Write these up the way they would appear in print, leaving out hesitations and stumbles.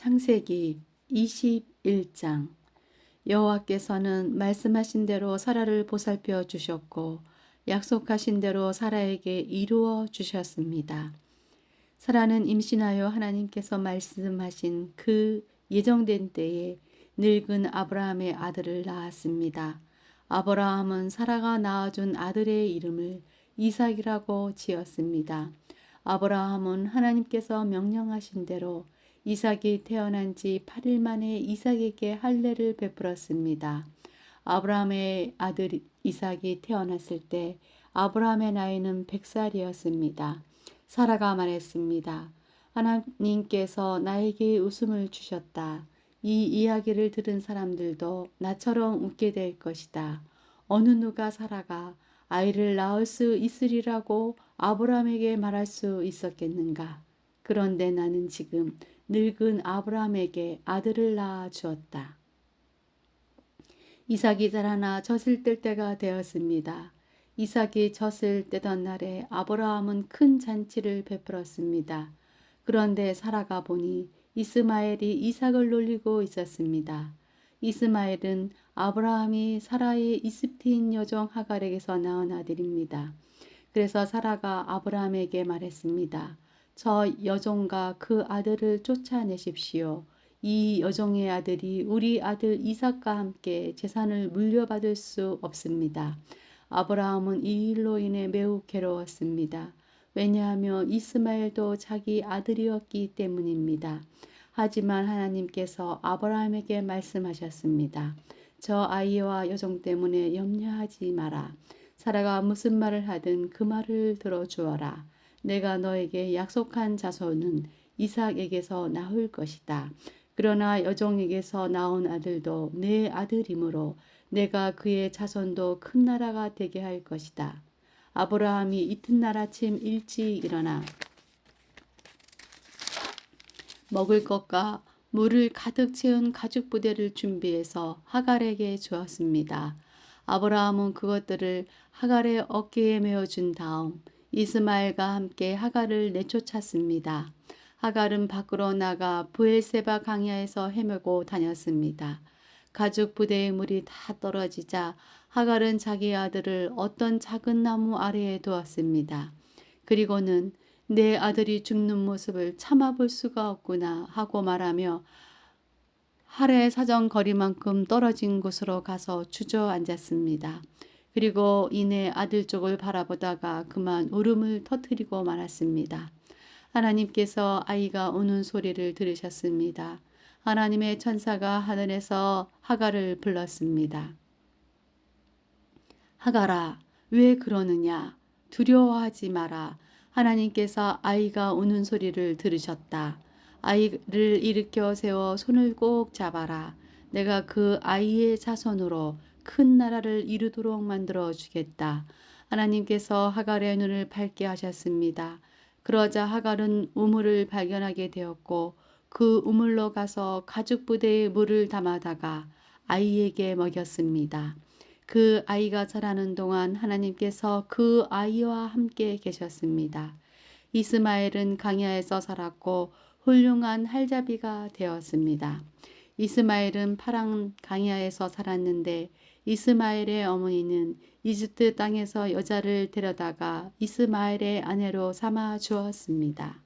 창세기 21장. 여호와께서는 말씀하신 대로 사라를 보살펴 주셨고 약속하신 대로 사라에게 이루어 주셨습니다. 사라는 임신하여 하나님께서 말씀하신 그 예정된 때에 늙은 아브라함의 아들을 낳았습니다. 아브라함은 사라가 낳아준 아들의 이름을 이삭이라고 지었습니다. 아브라함은 하나님께서 명령하신 대로 이삭이 태어난 지 8일 만에 이삭에게 할례를 베풀었습니다. 아브라함의 아들 이삭이 태어났을 때 아브라함의 나이는 100살이었습니다. 사라가 말했습니다. 하나님께서 나에게 웃음을 주셨다. 이 이야기를 들은 사람들도 나처럼 웃게 될 것이다. 어느 누가 사라가 아이를 낳을 수 있으리라고 아브라함에게 말할 수 있었겠는가? 그런데 나는 지금 늙은 아브라함에게 아들을 낳아 주었다. 이삭이 자라나 젖을 뗄 때가 되었습니다. 이삭이 젖을 떼던 날에 아브라함은 큰 잔치를 베풀었습니다. 그런데 사라가 보니 이스마엘이 이삭을 놀리고 있었습니다. 이스마엘은 아브라함이 사라의 이집트인 여종 하갈에게서 낳은 아들입니다. 그래서 사라가 아브라함에게 말했습니다. 저 여종과 그 아들을 쫓아내십시오. 이 여종의 아들이 우리 아들 이삭과 함께 재산을 물려받을 수 없습니다. 아브라함은 이 일로 인해 매우 괴로웠습니다. 왜냐하면 이스마엘도 자기 아들이었기 때문입니다. 하지만 하나님께서 아브라함에게 말씀하셨습니다. 저 아이와 여종 때문에 염려하지 마라. 사라가 무슨 말을 하든 그 말을 들어주어라. 내가 너에게 약속한 자손은 이삭에게서 나올 것이다. 그러나 여종에게서 나온 아들도 내 아들이므로 내가 그의 자손도 큰 나라가 되게 할 것이다. 아브라함이 이튿날 아침 일찍 일어나 먹을 것과 물을 가득 채운 가죽 부대를 준비해서 하갈에게 주었습니다. 아브라함은 그것들을 하갈의 어깨에 메어준 다음 이스마엘과 함께 하갈을 내쫓았습니다. 하갈은 밖으로 나가 브엘세바 강야에서 헤매고 다녔습니다. 가죽 부대의 물이 다 떨어지자 하갈은 자기 아들을 어떤 작은 나무 아래에 두었습니다. 그리고는 내 아들이 죽는 모습을 참아볼 수가 없구나 하고 말하며 할의 사정거리만큼 떨어진 곳으로 가서 주저앉았습니다. 그리고 이내 아들 쪽을 바라보다가 그만 울음을 터뜨리고 말았습니다. 하나님께서 아이가 우는 소리를 들으셨습니다. 하나님의 천사가 하늘에서 하갈을 불렀습니다. 하갈아, 왜 그러느냐? 두려워하지 마라. 하나님께서 아이가 우는 소리를 들으셨다. 아이를 일으켜 세워 손을 꼭 잡아라. 내가 그 아이의 자손으로 큰 나라를 이루도록 만들어 주겠다. 하나님께서 하갈의 눈을 밝게 하셨습니다. 그러자 하갈은 우물을 발견하게 되었고 그 우물로 가서 가죽 부대에 물을 담아다가 아이에게 먹였습니다. 그 아이가 자라는 동안 하나님께서 그 아이와 함께 계셨습니다. 이스마엘은 강야에서 살았고 훌륭한 할자비가 되었습니다. 이스마엘은 파랑 강야에서 살았는데 이스마엘의 어머니는 이집트 땅에서 여자를 데려다가 이스마엘의 아내로 삼아 주었습니다.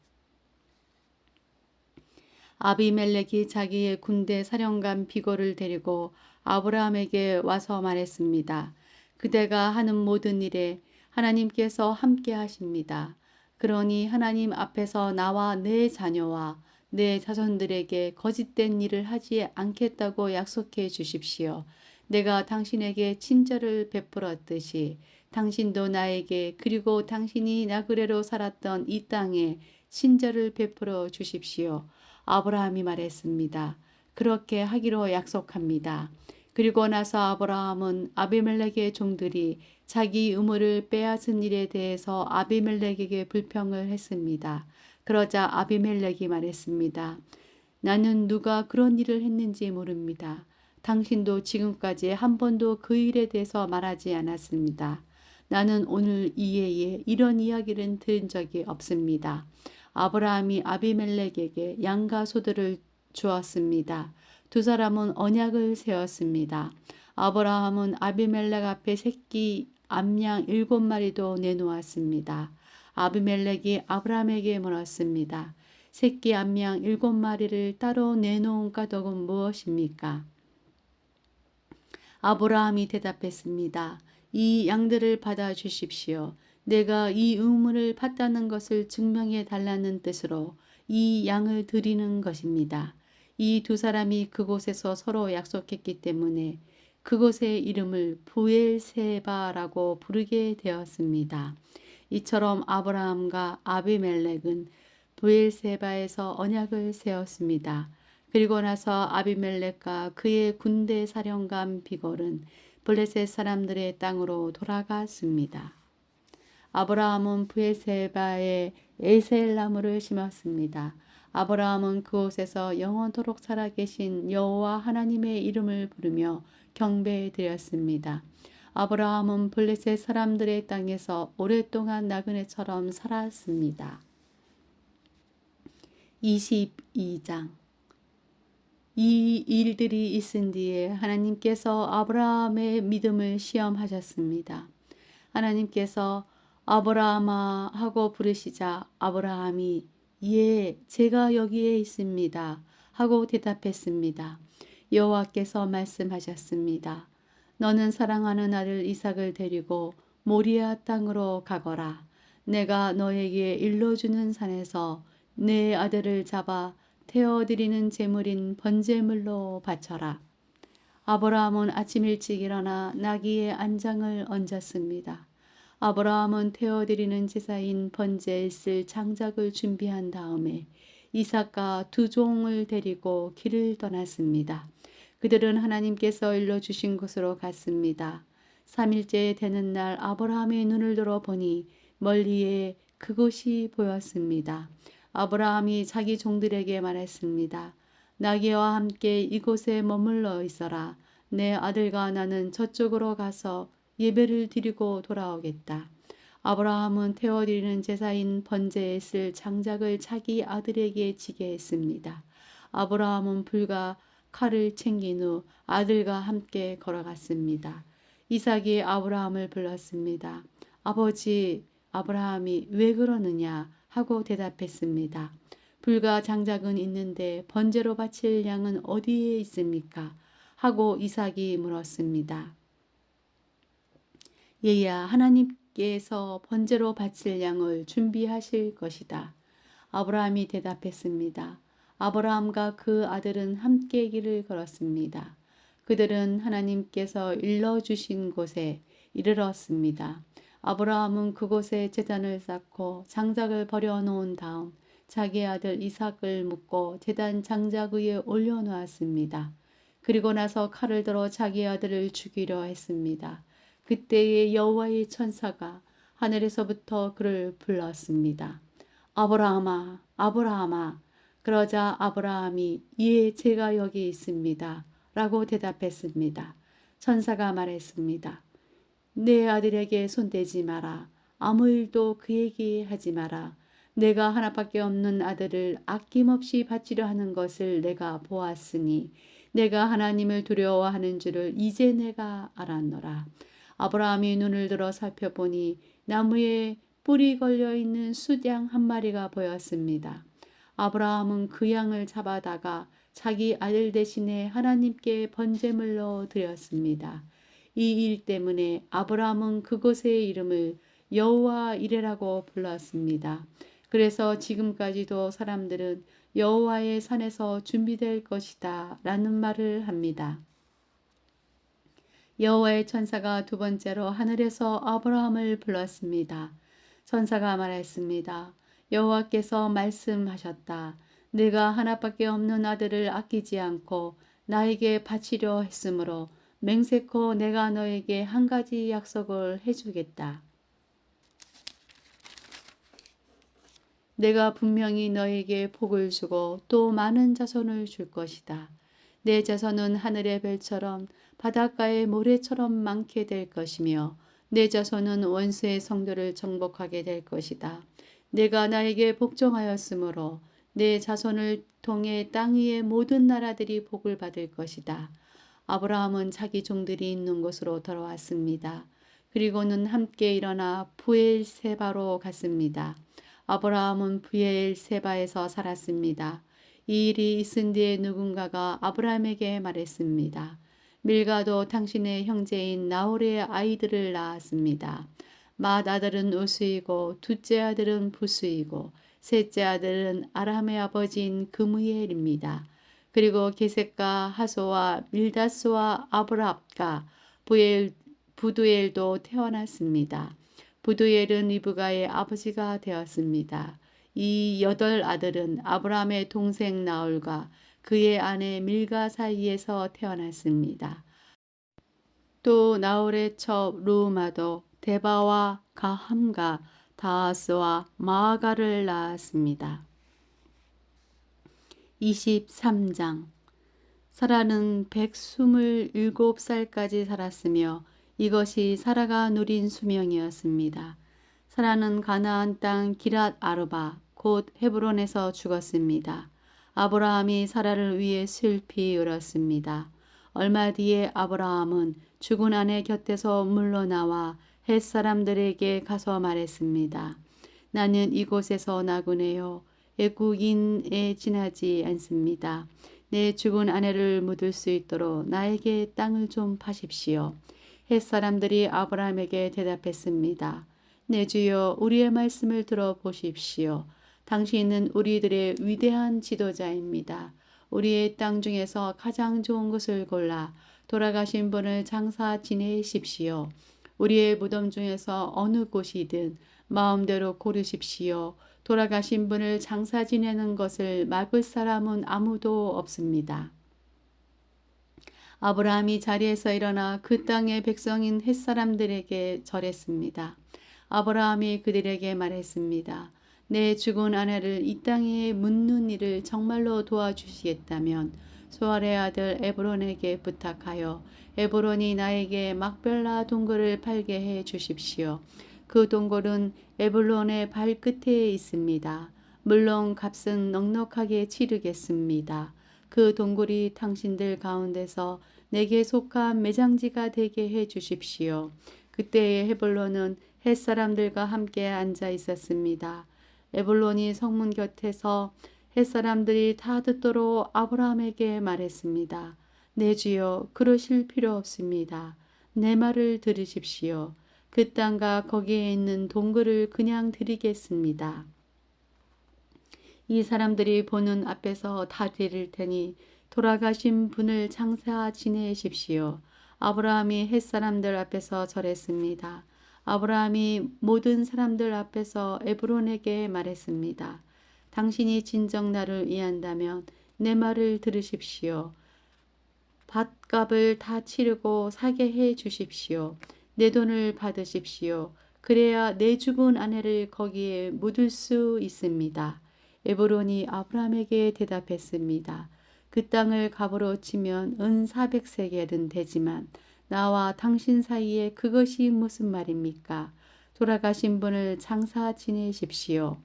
아비멜렉이 자기의 군대 사령관 비골을 데리고 아브라함에게 와서 말했습니다. 그대가 하는 모든 일에 하나님께서 함께 하십니다. 그러니 하나님 앞에서 나와 내 자녀와 내 자손들에게 거짓된 일을 하지 않겠다고 약속해 주십시오. 내가 당신에게 친절을 베풀었듯이 당신도 나에게 그리고 당신이 나그네로 살았던 이 땅에 친절을 베풀어 주십시오. 아브라함이 말했습니다. 그렇게 하기로 약속합니다. 그리고 나서 아브라함은 아비멜렉의 종들이 자기 우물을 빼앗은 일에 대해서 아비멜렉에게 불평을 했습니다. 그러자 아비멜렉이 말했습니다. 나는 누가 그런 일을 했는지 모릅니다. 당신도 지금까지 한 번도 그 일에 대해서 말하지 않았습니다. 나는 오늘 이외에 이런 이야기를 들은 적이 없습니다. 아브라함이 아비멜렉에게 양과 소들을 주었습니다. 두 사람은 언약을 세웠습니다. 아브라함은 아비멜렉 앞에 새끼 암양 7마리도 내놓았습니다. 아비멜렉이 아브라함에게 물었습니다. 새끼 암양 7마리를 따로 내놓은 까닭은 무엇입니까? 아브라함이 대답했습니다. 이 양들을 받아 주십시오. 내가 이 의무를 받다는 것을 증명해 달라는 뜻으로 이 양을 드리는 것입니다. 이 두 사람이 그곳에서 서로 약속했기 때문에 그곳의 이름을 부엘세바라고 부르게 되었습니다. 이처럼 아브라함과 아비멜렉은 부엘세바에서 언약을 세웠습니다. 그리고 나서 아비멜렉과 그의 군대 사령관 비골은 블레셋 사람들의 땅으로 돌아갔습니다. 아브라함은 부엘세바에 에셀나무를 심었습니다. 아브라함은 그곳에서 영원토록 살아계신 여호와 하나님의 이름을 부르며 경배드렸습니다. 아브라함은 블레셋 사람들의 땅에서 오랫동안 나그네처럼 살았습니다. 22장 이 일들이 있은 뒤에 하나님께서 아브라함의 믿음을 시험하셨습니다. 하나님께서 아브라함아 하고 부르시자 아브라함이 예, 제가 여기에 있습니다 하고 대답했습니다. 여호와께서 말씀하셨습니다. 너는 사랑하는 아들 이삭을 데리고 모리아 땅으로 가거라. 내가 너에게 일러주는 산에서 내 아들을 잡아 태워드리는 제물인 번제물로 바쳐라. 아브라함은 아침 일찍 일어나 나귀의 안장을 얹었습니다. 아브라함은 태워드리는 제사인 번제에 쓸 장작을 준비한 다음에 이삭과 두 종을 데리고 길을 떠났습니다. 그들은 하나님께서 일러주신 곳으로 갔습니다. 3일째 되는 날 아브라함의 눈을 들어 보니 멀리에 그곳이 보였습니다. 아브라함이 자기 종들에게 말했습니다. 나귀와 함께 이곳에 머물러 있어라. 내 아들과 나는 저쪽으로 가서 예배를 드리고 돌아오겠다. 아브라함은 태워드리는 제사인 번제에 쓸 장작을 자기 아들에게 지게 했습니다. 아브라함은 불과 칼을 챙긴 후 아들과 함께 걸어갔습니다. 이삭이 아브라함을 불렀습니다. 아버지, 아브라함이 왜 그러느냐 하고 대답했습니다. 불과 장작은 있는데 번제로 바칠 양은 어디에 있습니까? 하고 이삭이 물었습니다. 얘야, 하나님께서 번제로 바칠 양을 준비하실 것이다. 아브라함이 대답했습니다. 아브라함과 그 아들은 함께 길을 걸었습니다. 그들은 하나님께서 일러주신 곳에 이르렀습니다. 아브라함은 그곳에 제단을 쌓고 장작을 버려놓은 다음 자기 아들 이삭을 묶고 제단 장작 위에 올려놓았습니다. 그리고 나서 칼을 들어 자기 아들을 죽이려 했습니다. 그때에 여호와의 천사가 하늘에서부터 그를 불렀습니다. 아브라함아, 아브라함아. 그러자 아브라함이 예, 제가 여기 있습니다 라고 대답했습니다. 천사가 말했습니다. 내 아들에게 손대지 마라. 아무 일도 그에게 하지 마라. 내가 하나밖에 없는 아들을 아낌없이 바치려 하는 것을 내가 보았으니 내가 하나님을 두려워하는 줄을 이제 내가 알았노라. 아브라함이 눈을 들어 살펴보니 나무에 뿔이 걸려있는 숫양 한 마리가 보였습니다. 아브라함은 그 양을 잡아다가 자기 아들 대신에 하나님께 번제물로 드렸습니다. 이 일 때문에 아브라함은 그곳의 이름을 여호와 이레라고 불렀습니다. 그래서 지금까지도 사람들은 여호와의 산에서 준비될 것이다 라는 말을 합니다. 여호와의 천사가 두 번째로 하늘에서 아브라함을 불렀습니다. 천사가 말했습니다. 여호와께서 말씀하셨다. 내가 하나밖에 없는 아들을 아끼지 않고 나에게 바치려 했으므로 맹세코 내가 너에게 한 가지 약속을 해주겠다. 내가 분명히 너에게 복을 주고 또 많은 자손을 줄 것이다. 내 자손은 하늘의 별처럼 바닷가의 모래처럼 많게 될 것이며 내 자손은 원수의 성도를 정복하게 될 것이다. 내가 나에게 복종하였으므로 내 자손을 통해 땅 위의 모든 나라들이 복을 받을 것이다. 아브라함은 자기 종들이 있는 곳으로 돌아왔습니다. 그리고는 함께 일어나 부엘세바로 갔습니다. 아브라함은 부엘세바에서 살았습니다. 이 일이 있은 뒤에 누군가가 아브라함에게 말했습니다. 밀가도 당신의 형제인 나홀의 아이들을 낳았습니다. 맏 아들은 우스이고 둘째 아들은 부스이고 셋째 아들은 아람의 아버지인 그무엘입니다. 그리고 게셋과 하소와 밀다스와 아브랍과 부두엘도 태어났습니다. 부두엘은 리브가의 아버지가 되었습니다. 이 8 아들은 아브라함의 동생 나홀과 그의 아내 밀가 사이에서 태어났습니다. 또 나홀의 첩 루마도 데바와 가함과 다하스와 마아가를 낳았습니다. 23장. 사라는 127살까지 살았으며 이것이 사라가 누린 수명이었습니다. 사라는 가나안 땅 기랏 아르바 곧 헤브론에서 죽었습니다. 아브라함이 사라를 위해 슬피 울었습니다. 얼마 뒤에 아브라함은 죽은 아내 곁에서 물러나와 헷 사람들에게 가서 말했습니다. 나는 이곳에서 나그네요. 애국인에 지나지 않습니다. 내 죽은 아내를 묻을 수 있도록 나에게 땅을 좀 파십시오. 헷 사람들이 아브라함에게 대답했습니다. 내 주여, 우리의 말씀을 들어보십시오. 당신은 우리들의 위대한 지도자입니다. 우리의 땅 중에서 가장 좋은 것을 골라 돌아가신 분을 장사 지내십시오. 우리의 무덤 중에서 어느 곳이든 마음대로 고르십시오. 돌아가신 분을 장사 지내는 것을 막을 사람은 아무도 없습니다. 아브라함이 자리에서 일어나 그 땅의 백성인 헷사람들에게 절했습니다. 아브라함이 그들에게 말했습니다. 내 죽은 아내를 이 땅에 묻는 일을 정말로 도와주시겠다면 소알의 아들 에브론에게 부탁하여 에브론이 나에게 막벨라 동굴을 팔게 해 주십시오. 그 동굴은 에블론의 발끝에 있습니다. 물론 값은 넉넉하게 치르겠습니다. 그 동굴이 당신들 가운데서 내게 속한 매장지가 되게 해 주십시오. 그때의 헤블론은 헷사람들과 함께 앉아 있었습니다. 에블론이 성문 곁에서 헷사람들이 다 듣도록 아브라함에게 말했습니다. 내 주여, 그러실 필요 없습니다. 내 말을 들으십시오. 그 땅과 거기에 있는 동굴을 그냥 드리겠습니다. 이 사람들이 보는 앞에서 다 드릴 테니 돌아가신 분을 장사 지내십시오. 아브라함이 헷사람들 앞에서 절했습니다. 아브라함이 모든 사람들 앞에서 에브론에게 말했습니다. 당신이 진정 나를 위한다면 내 말을 들으십시오. 밭값을 다 치르고 사게 해 주십시오. 내 돈을 받으십시오. 그래야 내 죽은 아내를 거기에 묻을 수 있습니다. 에브론이 아브라함에게 대답했습니다. 그 땅을 값으로 치면 은 400세겔은 되지만 나와 당신 사이에 그것이 무슨 말입니까? 돌아가신 분을 장사 지내십시오.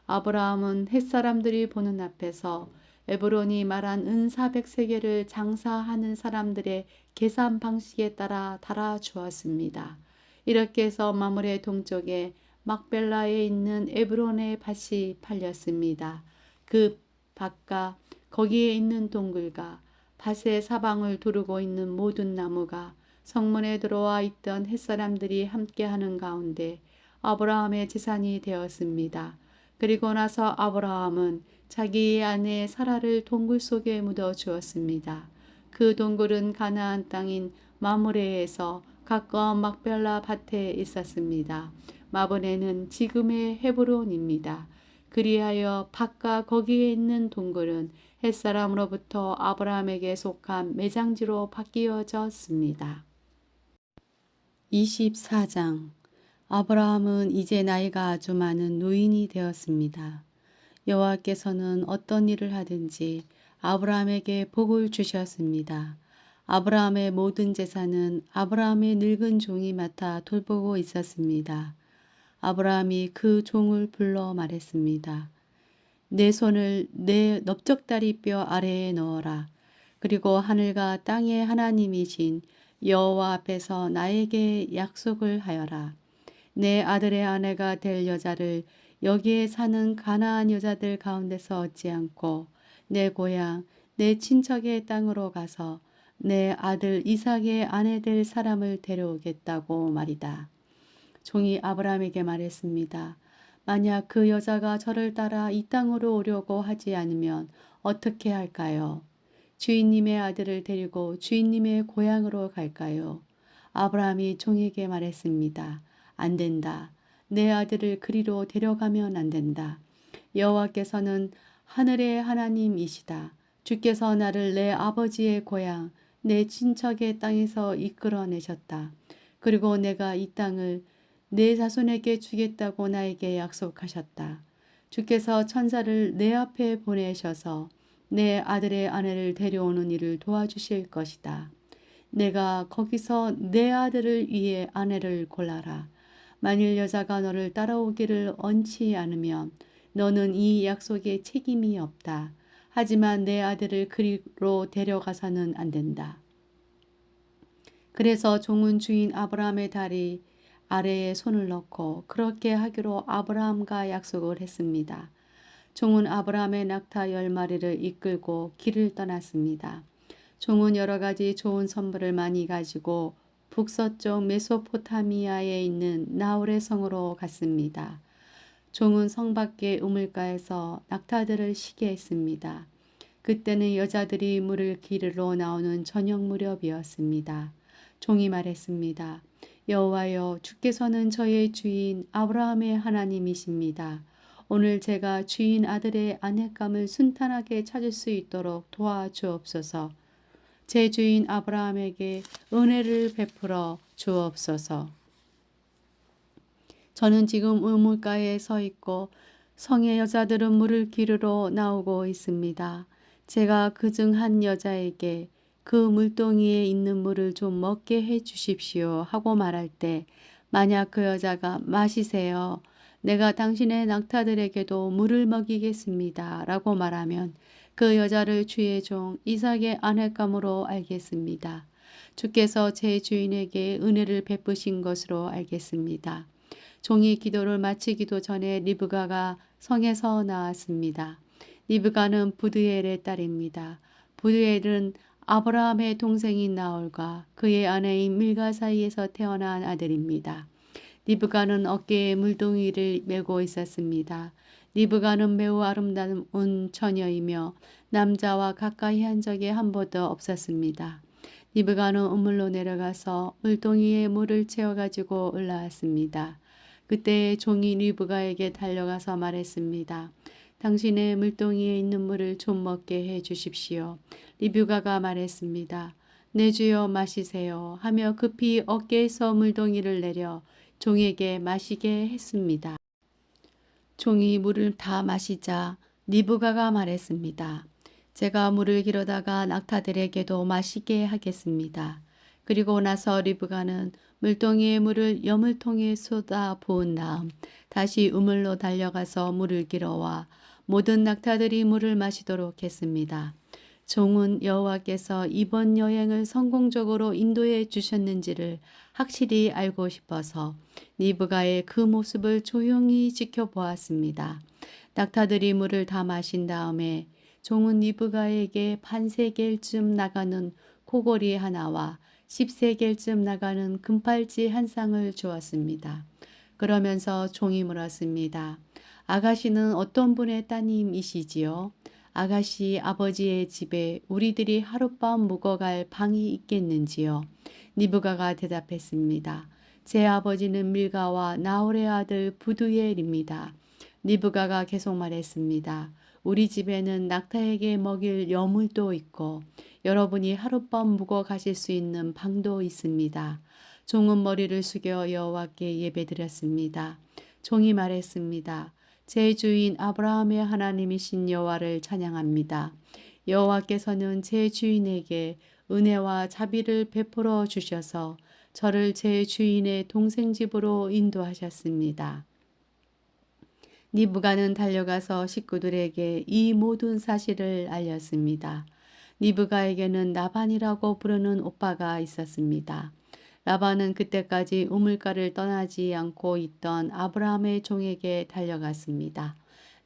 아브라함은 헷사람들이 보는 앞에서 에브론이 말한 은 400세겔을 장사하는 사람들의 계산 방식에 따라 달아주었습니다. 이렇게 해서 마물의 동쪽에 막벨라에 있는 에브론의 밭이 팔렸습니다. 그 밭과 거기에 있는 동굴과 밭의 사방을 두르고 있는 모든 나무가 성문에 들어와 있던 헷사람들이 함께하는 가운데 아브라함의 재산이 되었습니다. 그리고 나서 아브라함은 자기의 아내 사라를 동굴 속에 묻어 주었습니다. 그 동굴은 가나안 땅인 마므레에서 가까운 막벨라 밭에 있었습니다. 마브네는 지금의 헤브론입니다. 그리하여 밭과 거기에 있는 동굴은 헷사람으로부터 아브라함에게 속한 매장지로 바뀌어졌습니다. 24장. 아브라함은 이제 나이가 아주 많은 노인이 되었습니다. 여호와께서는 어떤 일을 하든지 아브라함에게 복을 주셨습니다. 아브라함의 모든 재산은 아브라함의 늙은 종이 맡아 돌보고 있었습니다. 아브라함이 그 종을 불러 말했습니다. 내 손을 내 넓적다리 뼈 아래에 넣어라. 그리고 하늘과 땅의 하나님이신 여호와 앞에서 나에게 약속을 하여라. 내 아들의 아내가 될 여자를 여기에 사는 가나안 여자들 가운데서 얻지 않고 내 고향 내 친척의 땅으로 가서 내 아들 이삭의 아내 될 사람을 데려오겠다고 말이다. 종이 아브라함에게 말했습니다. 만약 그 여자가 저를 따라 이 땅으로 오려고 하지 않으면 어떻게 할까요? 주인님의 아들을 데리고 주인님의 고향으로 갈까요? 아브라함이 종에게 말했습니다. 안 된다. 내 아들을 그리로 데려가면 안 된다. 여호와께서는 하늘의 하나님이시다. 주께서 나를 내 아버지의 고향, 내 친척의 땅에서 이끌어내셨다. 그리고 내가 이 땅을 내 자손에게 주겠다고 나에게 약속하셨다. 주께서 천사를 내 앞에 보내셔서 내 아들의 아내를 데려오는 일을 도와주실 것이다. 내가 거기서 내 아들을 위해 아내를 골라라. 만일 여자가 너를 따라오기를 원치 않으면 너는 이 약속에 책임이 없다. 하지만 내 아들을 그리로 데려가서는 안 된다. 그래서 종은 주인 아브라함의 다리 아래에 손을 넣고 그렇게 하기로 아브라함과 약속을 했습니다. 종은 아브라함의 낙타 10마리를 이끌고 길을 떠났습니다. 종은 여러 가지 좋은 선물을 많이 가지고 북서쪽 메소포타미아에 있는 나홀의 성으로 갔습니다. 종은 성 밖의 우물가에서 낙타들을 쉬게 했습니다. 그때는 여자들이 물을 기르러 나오는 저녁 무렵이었습니다. 종이 말했습니다. 여호와여, 주께서는 저의 주인 아브라함의 하나님이십니다. 오늘 제가 주인 아들의 아내감을 순탄하게 찾을 수 있도록 도와주옵소서. 제 주인 아브라함에게 은혜를 베풀어 주옵소서. 저는 지금 우물가에 서 있고 성의 여자들은 물을 기르러 나오고 있습니다. 제가 그중 한 여자에게 그 물동이에 있는 물을 좀 먹게 해 주십시오 하고 말할 때 만약 그 여자가 마시세요. 내가 당신의 낙타들에게도 물을 먹이겠습니다 라고 말하면 그 여자를 주의 종 이삭의 아내감으로 알겠습니다. 주께서 제 주인에게 은혜를 베푸신 것으로 알겠습니다. 종이 기도를 마치기도 전에 리브가가 성에서 나왔습니다. 리브가는 부드엘의 딸입니다. 부드엘은 아브라함의 동생인 나홀과 그의 아내인 밀가 사이에서 태어난 아들입니다. 리브가는 어깨에 물동이를 메고 있었습니다. 리브가는 매우 아름다운 처녀이며 남자와 가까이 한 적이 한 번도 없었습니다. 리브가는 우물로 내려가서 물동이에 물을 채워가지고 올라왔습니다. 그때 종이 리브가에게 달려가서 말했습니다. 당신의 물동이에 있는 물을 좀 먹게 해 주십시오. 리브가가 말했습니다. 내 주여 마시세요 하며 급히 어깨에서 물동이를 내려 종에게 마시게 했습니다. 종이 물을 다 마시자 리브가가 말했습니다. 제가 물을 기르다가 낙타들에게도 마시게 하겠습니다. 그리고 나서 리브가는 물동이의 물을 여물통에 쏟아 부은 다음 다시 우물로 달려가서 물을 길어와 모든 낙타들이 물을 마시도록 했습니다. 종은 여호와께서 이번 여행을 성공적으로 인도해 주셨는지를 확실히 알고 싶어서 리브가의 그 모습을 조용히 지켜보았습니다. 낙타들이 물을 다 마신 다음에 종은 리브가에게 반세겔쯤 나가는 코골이 하나와 10세겔쯤 나가는 금팔찌 한 쌍을 주었습니다. 그러면서 종이 물었습니다. 아가씨는 어떤 분의 따님이시지요? 아가씨 아버지의 집에 우리들이 하룻밤 묵어갈 방이 있겠는지요? 리브가가 대답했습니다. 제 아버지는 밀가와 나홀의 아들 부두엘입니다. 리브가가 계속 말했습니다. 우리 집에는 낙타에게 먹일 여물도 있고 여러분이 하룻밤 묵어 가실 수 있는 방도 있습니다. 종은 머리를 숙여 여호와께 예배드렸습니다. 종이 말했습니다. 제 주인 아브라함의 하나님이신 여호와를 찬양합니다. 여호와께서는 제 주인에게 은혜와 자비를 베풀어 주셔서 저를 제 주인의 동생 집으로 인도하셨습니다. 니브가는 달려가서 식구들에게 이 모든 사실을 알렸습니다. 니브가에게는 라반이라고 부르는 오빠가 있었습니다. 라반은 그때까지 우물가를 떠나지 않고 있던 아브라함의 종에게 달려갔습니다.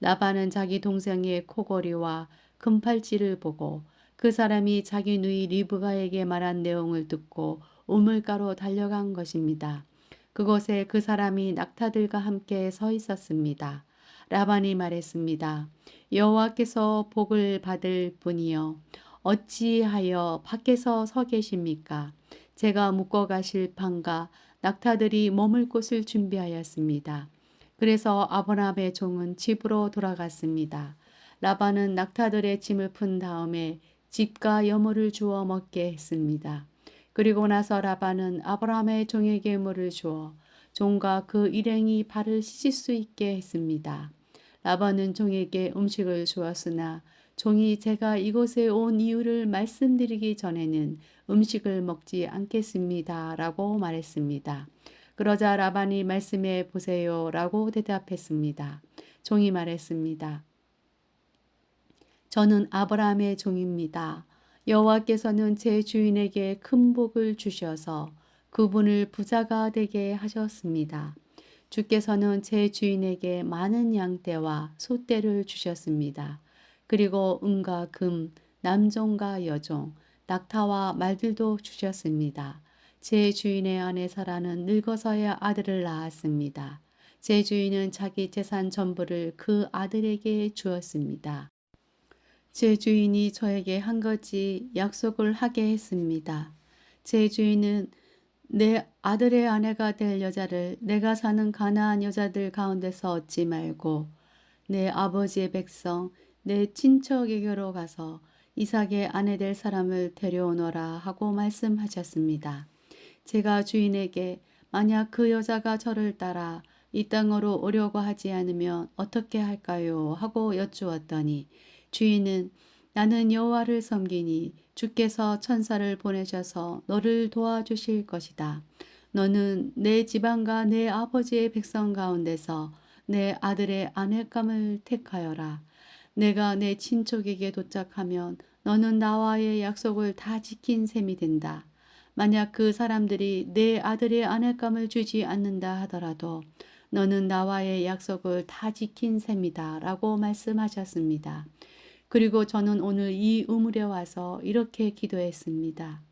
라반은 자기 동생의 코골이와 금팔찌를 보고 그 사람이 자기 누이 리브가에게 말한 내용을 듣고 우물가로 달려간 것입니다. 그곳에 그 사람이 낙타들과 함께 서 있었습니다. 라반이 말했습니다. 여호와께서 복을 받을 분이여 어찌하여 밖에서 서 계십니까? 제가 묶어 가실 방과 낙타들이 머물 곳을 준비하였습니다. 그래서 아브라함의 종은 집으로 돌아갔습니다. 라반은 낙타들의 짐을 푼 다음에 집과 여물을 주어 먹게 했습니다. 그리고 나서 라반은 아브라함의 종에게 물을 주어 종과 그 일행이 발을 씻을 수 있게 했습니다. 라반은 종에게 음식을 주었으나 종이 제가 이곳에 온 이유를 말씀드리기 전에는 음식을 먹지 않겠습니다. 라고 말했습니다. 그러자 라반이 말씀해 보세요. 라고 대답했습니다. 종이 말했습니다. 저는 아브라함의 종입니다. 여호와께서는 제 주인에게 큰 복을 주셔서 그분을 부자가 되게 하셨습니다. 주께서는 제 주인에게 많은 양떼와 소떼를 주셨습니다. 그리고 은과 금, 남종과 여종, 낙타와 말들도 주셨습니다. 제 주인의 아내 사라는 늙어서야 아들을 낳았습니다. 제 주인은 자기 재산 전부를 그 아들에게 주었습니다. 제 주인이 저에게 한 가지 약속을 하게 했습니다. 제 주인은 내 아들의 아내가 될 여자를 내가 사는 가나안 여자들 가운데서 얻지 말고 내 아버지의 백성, 내 친척에게로 가서 이삭의 아내 될 사람을 데려오너라 하고 말씀하셨습니다. 제가 주인에게 만약 그 여자가 저를 따라 이 땅으로 오려고 하지 않으면 어떻게 할까요? 하고 여쭈었더니 주인은 나는 여호와를 섬기니 주께서 천사를 보내셔서 너를 도와주실 것이다. 너는 내 지방과 내 아버지의 백성 가운데서 내 아들의 아내감을 택하여라. 내가 내 친족에게 도착하면 너는 나와의 약속을 다 지킨 셈이 된다. 만약 그 사람들이 내 아들의 아내감을 주지 않는다 하더라도 너는 나와의 약속을 다 지킨 셈이다 라고 말씀하셨습니다. 그리고 저는 오늘 이 우물에 와서 이렇게 기도했습니다.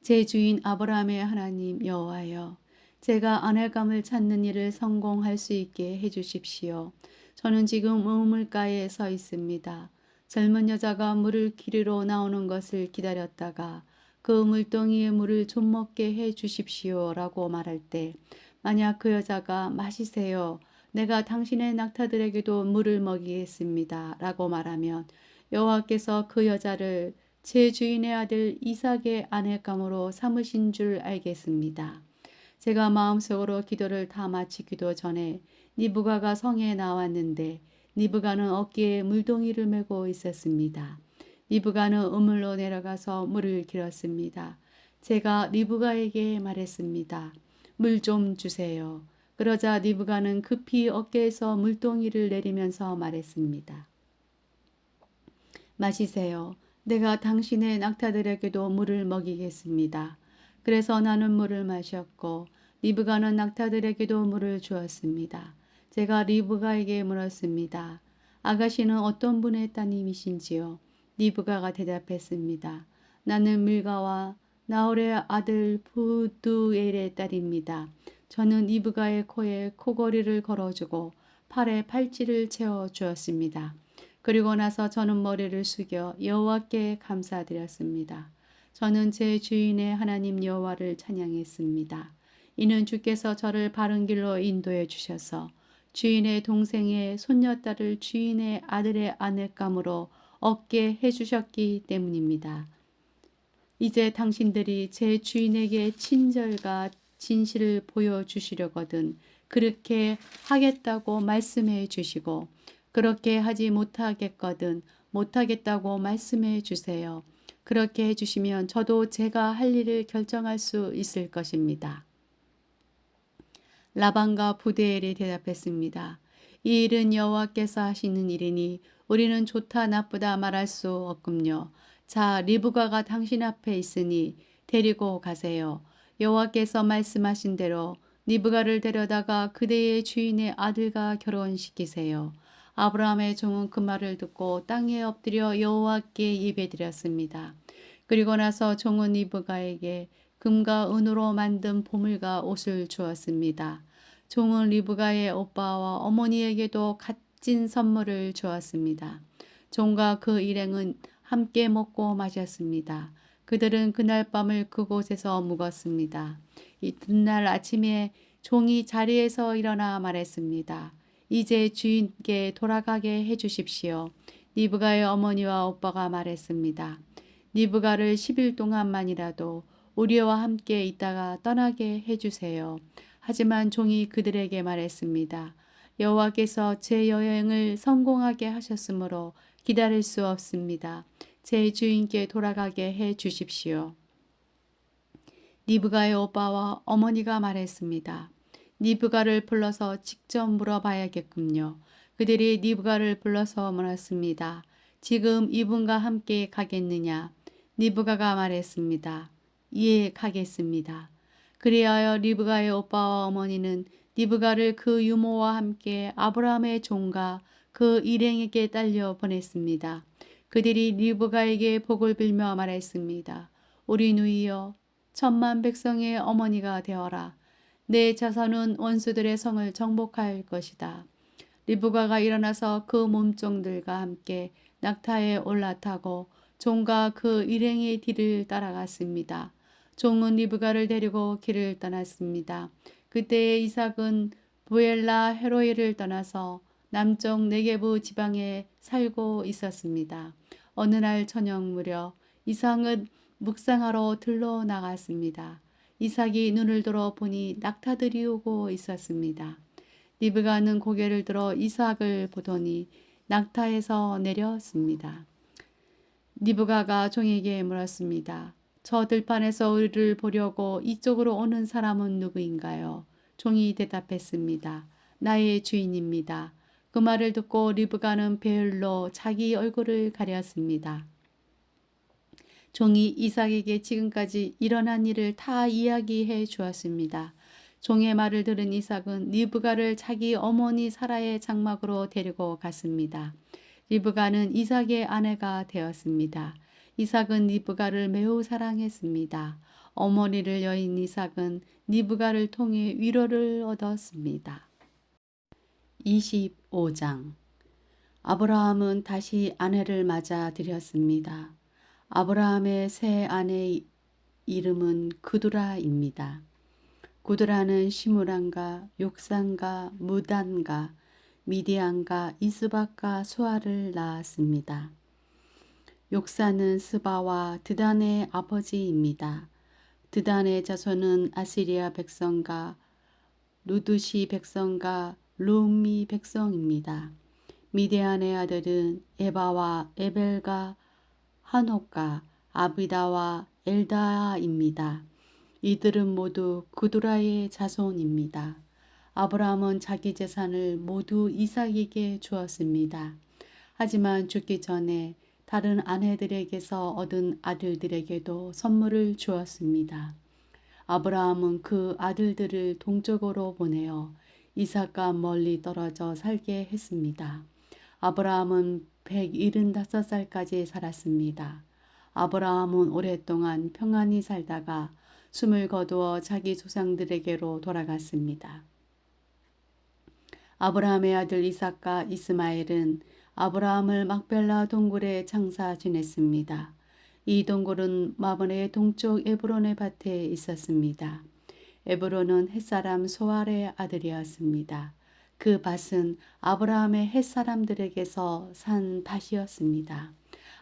제 주인 아브라함의 하나님 여호와여, 제가 아내감을 찾는 일을 성공할 수 있게 해주십시오. 저는 지금 우물가에 서 있습니다. 젊은 여자가 물을 기르러 나오는 것을 기다렸다가 그 물동이의 물을 좀 먹게 해 주십시오 라고 말할 때 만약 그 여자가 마시세요. 내가 당신의 낙타들에게도 물을 먹이겠습니다. 라고 말하면 여호와께서 그 여자를 제 주인의 아들 이삭의 아내감으로 삼으신 줄 알겠습니다. 제가 마음속으로 기도를 다 마치기도 전에 니브가가 성에 나왔는데 니브가는 어깨에 물동이를 메고 있었습니다. 리브가는 우물로 내려가서 물을 길었습니다. 제가 리브가에게 말했습니다. 물 좀 주세요. 그러자 리브가는 급히 어깨에서 물동이를 내리면서 말했습니다. 마시세요. 내가 당신의 낙타들에게도 물을 먹이겠습니다. 그래서 나는 물을 마셨고 리브가는 낙타들에게도 물을 주었습니다. 제가 리브가에게 물었습니다. 아가씨는 어떤 분의 따님이신지요? 리브가가 대답했습니다. 나는 밀가와 나홀의 아들 부두엘의 딸입니다. 저는 리브가의 코에 코걸이를 걸어주고 팔에 팔찌를 채워 주었습니다. 그리고 나서 저는 머리를 숙여 여호와께 감사드렸습니다. 저는 제 주인의 하나님 여호와를 찬양했습니다. 이는 주께서 저를 바른 길로 인도해 주셔서 주인의 동생의 손녀딸을 주인의 아들의 아내감으로 얻게 해주셨기 때문입니다. 이제 당신들이 제 주인에게 친절과 진실을 보여주시려거든 그렇게 하겠다고 말씀해 주시고 그렇게 하지 못하겠거든 못하겠다고 말씀해 주세요. 그렇게 해주시면 저도 제가 할 일을 결정할 수 있을 것입니다. 라반과 부드엘이 대답했습니다. 이 일은 여호와께서 하시는 일이니 우리는 좋다 나쁘다 말할 수 없군요. 자, 리브가가 당신 앞에 있으니 데리고 가세요. 여호와께서 말씀하신 대로 리브가를 데려다가 그대의 주인의 아들과 결혼시키세요. 아브라함의 종은 그 말을 듣고 땅에 엎드려 여호와께 예배드렸습니다. 그리고 나서 종은 리브가에게 금과 은으로 만든 보물과 옷을 주었습니다. 종은 리브가의 오빠와 어머니에게도 값진 선물을 주었습니다. 종과 그 일행은 함께 먹고 마셨습니다. 그들은 그날 밤을 그곳에서 묵었습니다. 이튿날 아침에 종이 자리에서 일어나 말했습니다. 이제 주인께 돌아가게 해주십시오. 리브가의 어머니와 오빠가 말했습니다. 리브가를 10일 동안만이라도 우리와 함께 있다가 떠나게 해주세요. 하지만 종이 그들에게 말했습니다. 여호와께서 제 여행을 성공하게 하셨으므로 기다릴 수 없습니다. 제 주인께 돌아가게 해 주십시오. 리브가의 오빠와 어머니가 말했습니다. 리브가를 불러서 직접 물어봐야겠군요. 그들이 리브가를 불러서 물었습니다. 지금 이분과 함께 가겠느냐? 리브가가 말했습니다. 예, 가겠습니다. 그리하여 리브가의 오빠와 어머니는 리브가를 그 유모와 함께 아브라함의 종과 그 일행에게 딸려 보냈습니다. 그들이 리브가에게 복을 빌며 말했습니다. 우리 누이여, 천만 백성의 어머니가 되어라. 내 자손은 원수들의 성을 정복할 것이다. 리브가가 일어나서 그 몸종들과 함께 낙타에 올라타고 종과 그 일행의 뒤를 따라갔습니다. 종은 리브가를 데리고 길을 떠났습니다. 그때 이삭은 부엘라 헤로이를 떠나서 남쪽 네게부 지방에 살고 있었습니다. 어느 날 저녁 무렵 이삭은 묵상하러 들러 나갔습니다. 이삭이 눈을 들어 보니 낙타들이 오고 있었습니다. 리브가는 고개를 들어 이삭을 보더니 낙타에서 내렸습니다. 리브가가 종에게 물었습니다. 저 들판에서 우리를 보려고 이쪽으로 오는 사람은 누구인가요? 종이 대답했습니다. 나의 주인입니다. 그 말을 듣고 리브가는 베일로 자기 얼굴을 가렸습니다. 종이 이삭에게 지금까지 일어난 일을 다 이야기해 주었습니다. 종의 말을 들은 이삭은 리브가를 자기 어머니 사라의 장막으로 데리고 갔습니다. 리브가는 이삭의 아내가 되었습니다. 이삭은 리브가를 매우 사랑했습니다. 어머니를 여인 이삭은 리브가를 통해 위로를 얻었습니다. 25장. 아브라함은 다시 아내를 맞아 들였습니다. 아브라함의 새 아내의 이름은 그두라입니다. 구드라는 시므란과 욕산과 무단과 미디안과 이스박과 수아를 낳았습니다. 욕산은 스바와 드단의 아버지입니다. 드단의 자손은 아시리아 백성과 루두시 백성과 루미 백성입니다. 미디안의 아들은 에바와 에벨과 한옥과 아비다와 엘다입니다. 이들은 모두 그두라의 자손입니다. 아브라함은 자기 재산을 모두 이삭에게 주었습니다. 하지만 죽기 전에 다른 아내들에게서 얻은 아들들에게도 선물을 주었습니다. 아브라함은 그 아들들을 동쪽으로 보내어 이삭과 멀리 떨어져 살게 했습니다. 아브라함은 175살까지 살았습니다. 아브라함은 오랫동안 평안히 살다가 숨을 거두어 자기 조상들에게로 돌아갔습니다. 아브라함의 아들 이삭과 이스마엘은 아브라함을 막벨라 동굴에 장사 지냈습니다. 이 동굴은 마므레의 동쪽 에브론의 밭에 있었습니다. 에브론은 햇사람 소알의 아들이었습니다. 그 밭은 아브라함의 햇사람들에게서 산 밭이었습니다.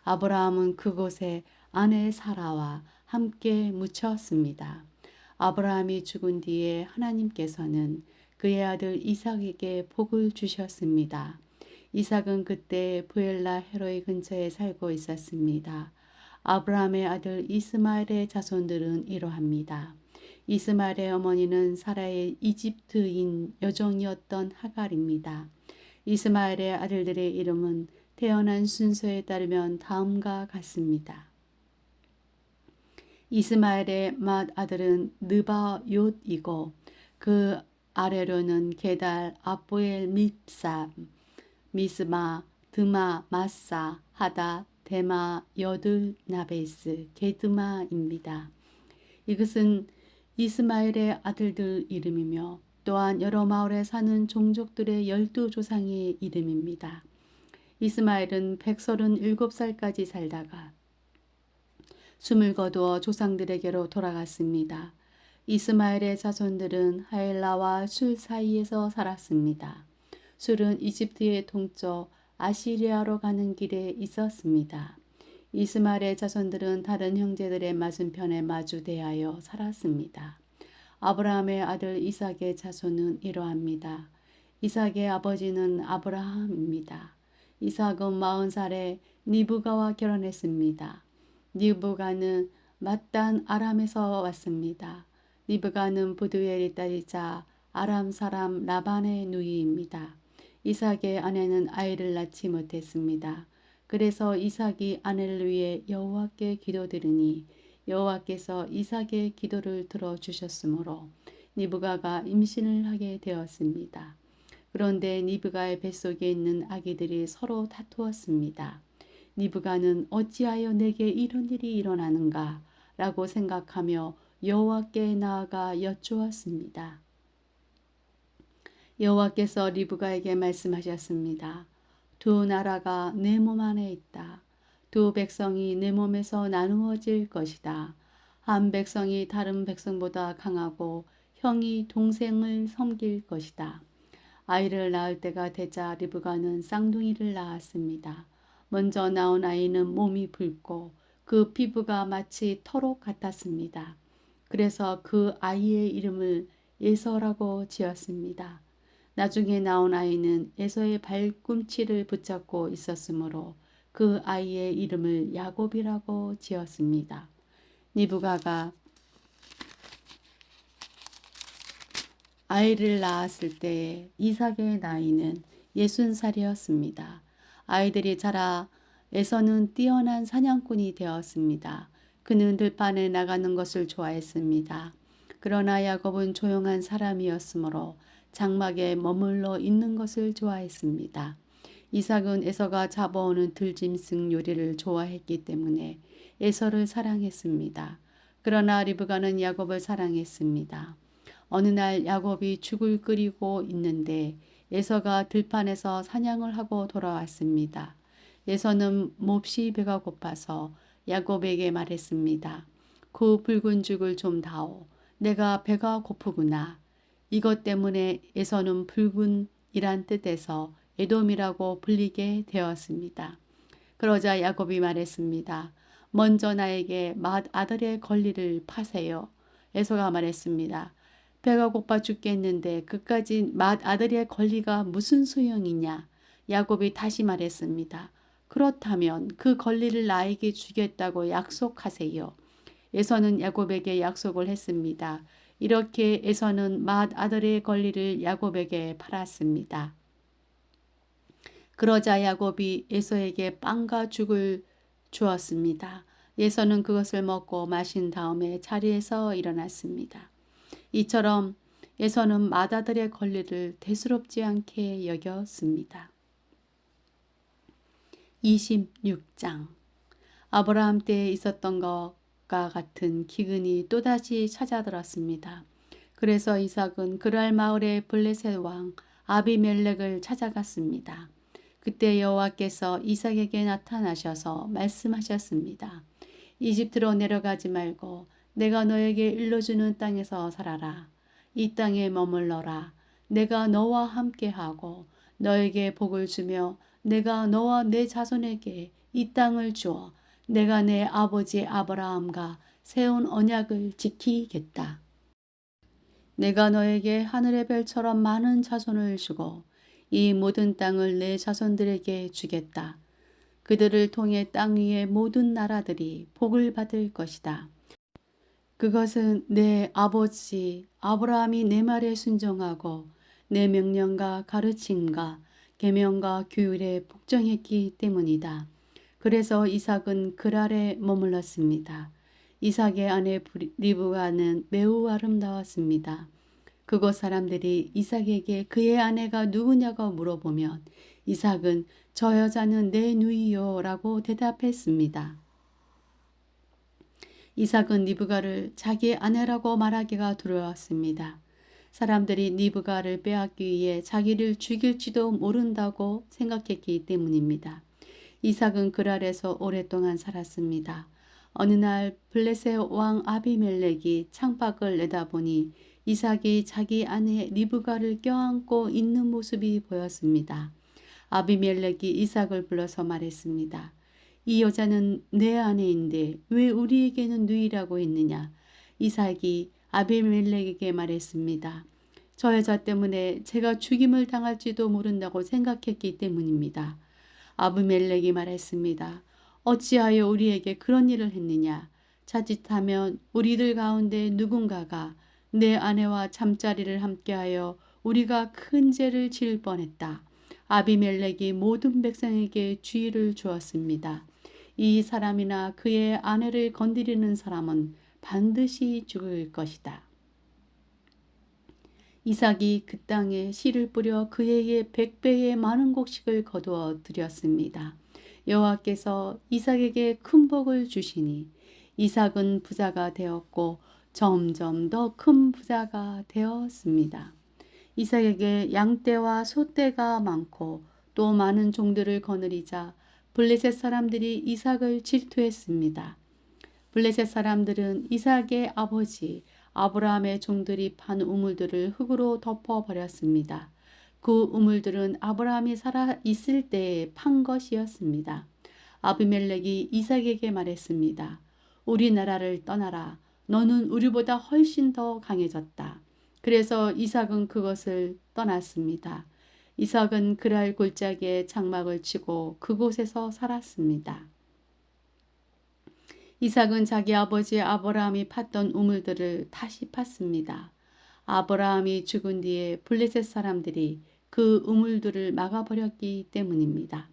아브라함은 그곳에 아내 사라와 함께 묻혔습니다. 아브라함이 죽은 뒤에 하나님께서는 그의 아들 이삭에게 복을 주셨습니다. 이삭은 그때 부엘라 헤로이 근처에 살고 있었습니다. 아브라함의 아들 이스마엘의 자손들은 이러합니다. 이스마엘의 어머니는 사라의 이집트인 여종이었던 하갈입니다. 이스마엘의 아들들의 이름은 태어난 순서에 따르면 다음과 같습니다. 이스마엘의 맏아들은 느바욤이고 그 아래로는 게달, 아보엘, 밉삼, 미스마, 드마, 마사, 하다, 데마, 여들, 나베스, 게드마입니다. 이것은 이스마엘의 아들들 이름이며 또한 여러 마을에 사는 종족들의 12조상의 이름입니다. 이스마엘은 137살까지 살다가 숨을 거두어 조상들에게로 돌아갔습니다. 이스마엘의 자손들은 하엘라와 술 사이에서 살았습니다. 술은 이집트의 동쪽 아시리아로 가는 길에 있었습니다. 이스마엘의 자손들은 다른 형제들의 맞은편에 마주 대하여 살았습니다. 아브라함의 아들 이삭의 자손은 이러합니다. 이삭의 아버지는 아브라함입니다. 이삭은 40살에 니브가와 결혼했습니다. 니브가는 맏단 아람에서 왔습니다. 니브가는 부두엘의 딸이자 아람 사람 라반의 누이입니다. 이삭의 아내는 아이를 낳지 못했습니다. 그래서 이삭이 아내를 위해 여호와께 기도드리니 여호와께서 이삭의 기도를 들어주셨으므로 니브가가 임신을 하게 되었습니다. 그런데 니브가의 뱃속에 있는 아기들이 서로 다투었습니다. 니브가는 어찌하여 내게 이런 일이 일어나는가 라고 생각하며 여호와께 나아가 여쭈었습니다. 여호와께서 니브가에게 말씀하셨습니다. 두 나라가 내 몸 안에 있다. 두 백성이 내 몸에서 나누어질 것이다. 한 백성이 다른 백성보다 강하고 형이 동생을 섬길 것이다. 아이를 낳을 때가 되자 리브가는 쌍둥이를 낳았습니다. 먼저 나온 아이는 몸이 붉고 그 피부가 마치 털옷 같았습니다. 그래서 그 아이의 이름을 에서라고 지었습니다. 나중에 나온 아이는 에서의 발꿈치를 붙잡고 있었으므로 그 아이의 이름을 야곱이라고 지었습니다. 니브가가 아이를 낳았을 때 이삭의 나이는 60살이었습니다. 아이들이 자라 에서는 뛰어난 사냥꾼이 되었습니다. 그는 들판에 나가는 것을 좋아했습니다. 그러나 야곱은 조용한 사람이었으므로 장막에 머물러 있는 것을 좋아했습니다. 이삭은 에서가 잡아오는 들짐승 요리를 좋아했기 때문에 에서를 사랑했습니다. 그러나 리브가는 야곱을 사랑했습니다. 어느 날 야곱이 죽을 끓이고 있는데 에서가 들판에서 사냥을 하고 돌아왔습니다. 에서는 몹시 배가 고파서 야곱에게 말했습니다. 그 붉은 죽을 좀 다오. 내가 배가 고프구나. 이것 때문에 에서는 붉은이란 뜻에서 에돔이라고 불리게 되었습니다. 그러자 야곱이 말했습니다. 먼저 나에게 맏아들의 권리를 파세요. 에서가 말했습니다. 배가 고파 죽겠는데 그까지 맏아들의 권리가 무슨 소용이냐. 야곱이 다시 말했습니다. 그렇다면 그 권리를 나에게 주겠다고 약속하세요. 에서는 야곱에게 약속을 했습니다. 이렇게 에서는 맏아들의 권리를 야곱에게 팔았습니다. 그러자 야곱이 에서에게 빵과 죽을 주었습니다. 에서는 그것을 먹고 마신 다음에 자리에서 일어났습니다. 이처럼 에서는 맏아들의 권리를 대수롭지 않게 여겼습니다. 26장 아브라함 때에 있었던 것과 같은 기근이 또다시 찾아들었습니다. 그래서 이삭은 그랄 마을의 블레셋 왕 아비멜렉을 찾아갔습니다. 그때 여호와께서 이삭에게 나타나셔서 말씀하셨습니다. 이집트로 내려가지 말고 내가 너에게 일러주는 땅에서 살아라. 이 땅에 머물러라. 내가 너와 함께하고 너에게 복을 주며 내가 너와 내 자손에게 이 땅을 주어 내가 내 아버지 아브라함과 세운 언약을 지키겠다. 내가 너에게 하늘의 별처럼 많은 자손을 주고 이 모든 땅을 내 자손들에게 주겠다. 그들을 통해 땅 위의 모든 나라들이 복을 받을 것이다. 그것은 내 아버지 아브라함이 내 말에 순종하고 내 명령과 가르침과 계명과 규율에 복종했기 때문이다. 그래서 이삭은 그랄에 머물렀습니다. 이삭의 아내 리브가는 매우 아름다웠습니다. 그곳 사람들이 이삭에게 그의 아내가 누구냐고 물어보면 이삭은 저 여자는 내 누이요 라고 대답했습니다. 이삭은 리브가를 자기 아내라고 말하기가 두려웠습니다. 사람들이 리브가를 빼앗기 위해 자기를 죽일지도 모른다고 생각했기 때문입니다. 이삭은 그랄에서 오랫동안 살았습니다. 어느 날 블레셋 왕 아비멜렉이 창밖을 내다보니 이삭이 자기 아내 리브가를 껴안고 있는 모습이 보였습니다. 아비멜렉이 이삭을 불러서 말했습니다. 이 여자는 내 아내인데 왜 우리에게는 누이라고 했느냐? 이삭이 아비멜렉에게 말했습니다. 저 여자 때문에 제가 죽임을 당할지도 모른다고 생각했기 때문입니다. 아비멜렉이 말했습니다. 어찌하여 우리에게 그런 일을 했느냐? 자칫하면 우리들 가운데 누군가가 내 아내와 잠자리를 함께하여 우리가 큰 죄를 지을 뻔했다. 아비멜렉이 모든 백성에게 주의를 주었습니다. 이 사람이나 그의 아내를 건드리는 사람은 반드시 죽을 것이다. 이삭이 그 땅에 씨를 뿌려 그에게 100배의 많은 곡식을 거두어 드렸습니다. 여호와께서 이삭에게 큰 복을 주시니 이삭은 부자가 되었고 점점 더 큰 부자가 되었습니다. 이삭에게 양떼와 소떼가 많고 또 많은 종들을 거느리자 블레셋 사람들이 이삭을 질투했습니다. 블레셋 사람들은 이삭의 아버지 아브라함의 종들이 판 우물들을 흙으로 덮어버렸습니다. 그 우물들은 아브라함이 살아 있을 때에 판 것이었습니다. 아비멜렉이 이삭에게 말했습니다. 우리나라를 떠나라. 너는 우리보다 훨씬 더 강해졌다. 그래서 이삭은 그것을 떠났습니다. 이삭은 그랄 골짜기에 장막을 치고 그곳에서 살았습니다. 이삭은 자기 아버지 아브라함이 팠던 우물들을 다시 팠습니다. 아브라함이 죽은 뒤에 블레셋 사람들이 그 우물들을 막아버렸기 때문입니다.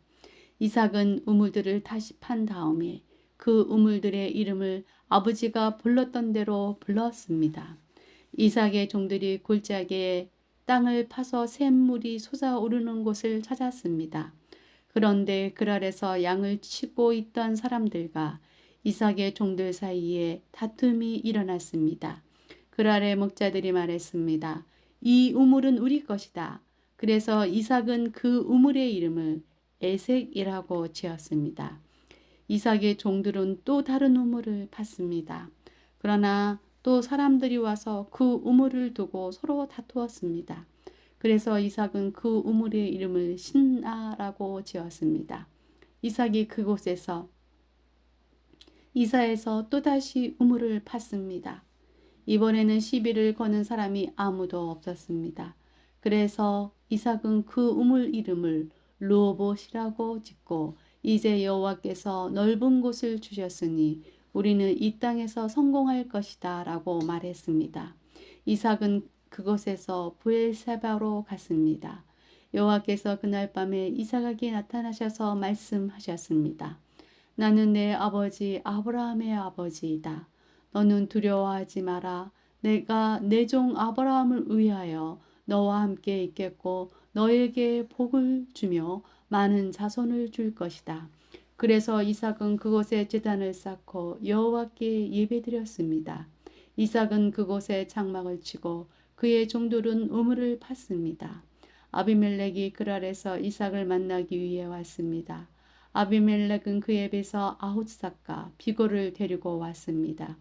이삭은 우물들을 다시 판 다음에 그 우물들의 이름을 아버지가 불렀던 대로 불렀습니다. 이삭의 종들이 골짜기에 땅을 파서 샘물이 솟아오르는 곳을 찾았습니다. 그런데 그랄에서 양을 치고 있던 사람들과 이삭의 종들 사이에 다툼이 일어났습니다. 그랄의 목자들이 말했습니다. 이 우물은 우리 것이다. 그래서 이삭은 그 우물의 이름을 에색이라고 지었습니다. 이삭의 종들은 또 다른 우물을 팠습니다. 그러나 또 사람들이 와서 그 우물을 두고 서로 다투었습니다. 그래서 이삭은 그 우물의 이름을 신아라고 지었습니다. 이삭이 그곳에서 이사에서 또다시 우물을 팠습니다. 이번에는 시비를 거는 사람이 아무도 없었습니다. 그래서 이삭은 그 우물 이름을 르호봇이라고 짓고 이제 여호와께서 넓은 곳을 주셨으니 우리는 이 땅에서 성공할 것이다 라고 말했습니다. 이삭은 그곳에서 브엘세바로 갔습니다. 여호와께서 그날 밤에 이삭에게 나타나셔서 말씀하셨습니다. 나는 내 아버지 아브라함의 아버지이다. 너는 두려워하지 마라. 내가 내 종 아브라함을 위하여 너와 함께 있겠고 너에게 복을 주며 많은 자손을 줄 것이다. 그래서 이삭은 그곳에 제단을 쌓고 여호와께 예배드렸습니다. 이삭은 그곳에 장막을 치고 그의 종들은 우물을 팠습니다. 아비멜렉이 그랄에서 이삭을 만나기 위해 왔습니다. 아비멜렉은 그에 비해서 아훗삭과 비고를 데리고 왔습니다.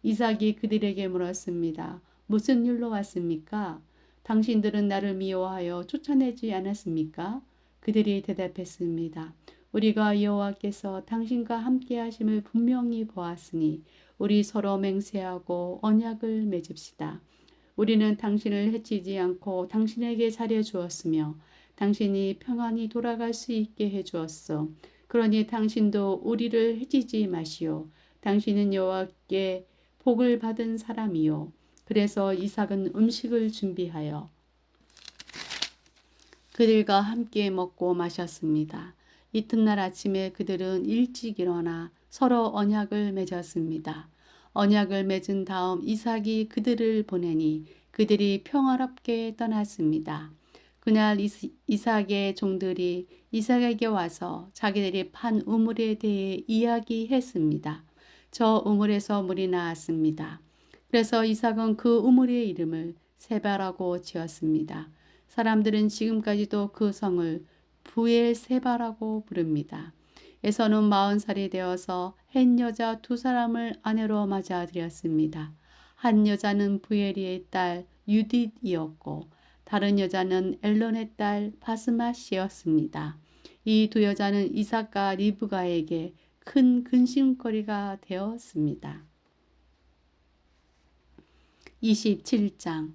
이삭이 그들에게 물었습니다. 무슨 일로 왔습니까? 당신들은 나를 미워하여 쫓아내지 않았습니까? 그들이 대답했습니다. 우리가 여호와께서 당신과 함께 하심을 분명히 보았으니 우리 서로 맹세하고 언약을 맺읍시다. 우리는 당신을 해치지 않고 당신에게 잘해 주었으며 당신이 평안히 돌아갈 수 있게 해 주었소. 그러니 당신도 우리를 해치지 마시오. 당신은 여호와께 복을 받은 사람이요. 그래서 이삭은 음식을 준비하여 그들과 함께 먹고 마셨습니다. 이튿날 아침에 그들은 일찍 일어나 서로 언약을 맺었습니다. 언약을 맺은 다음 이삭이 그들을 보내니 그들이 평화롭게 떠났습니다. 그날 이삭의 종들이 이삭에게 와서 자기들이 판 우물에 대해 이야기했습니다. 저 우물에서 물이 나왔습니다. 그래서 이삭은 그 우물의 이름을 세바라고 지었습니다. 사람들은 지금까지도 그 성을 부엘세바라고 부릅니다. 에서는 40살이 되어서 헷 여자 2사람을 아내로 맞아들였습니다. 한 여자는 부엘이의 딸 유딧이었고 다른 여자는 엘론의 딸 바스맛이었습니다. 이 2여자는 이삭과 리브가에게 큰 근심거리가 되었습니다. 27장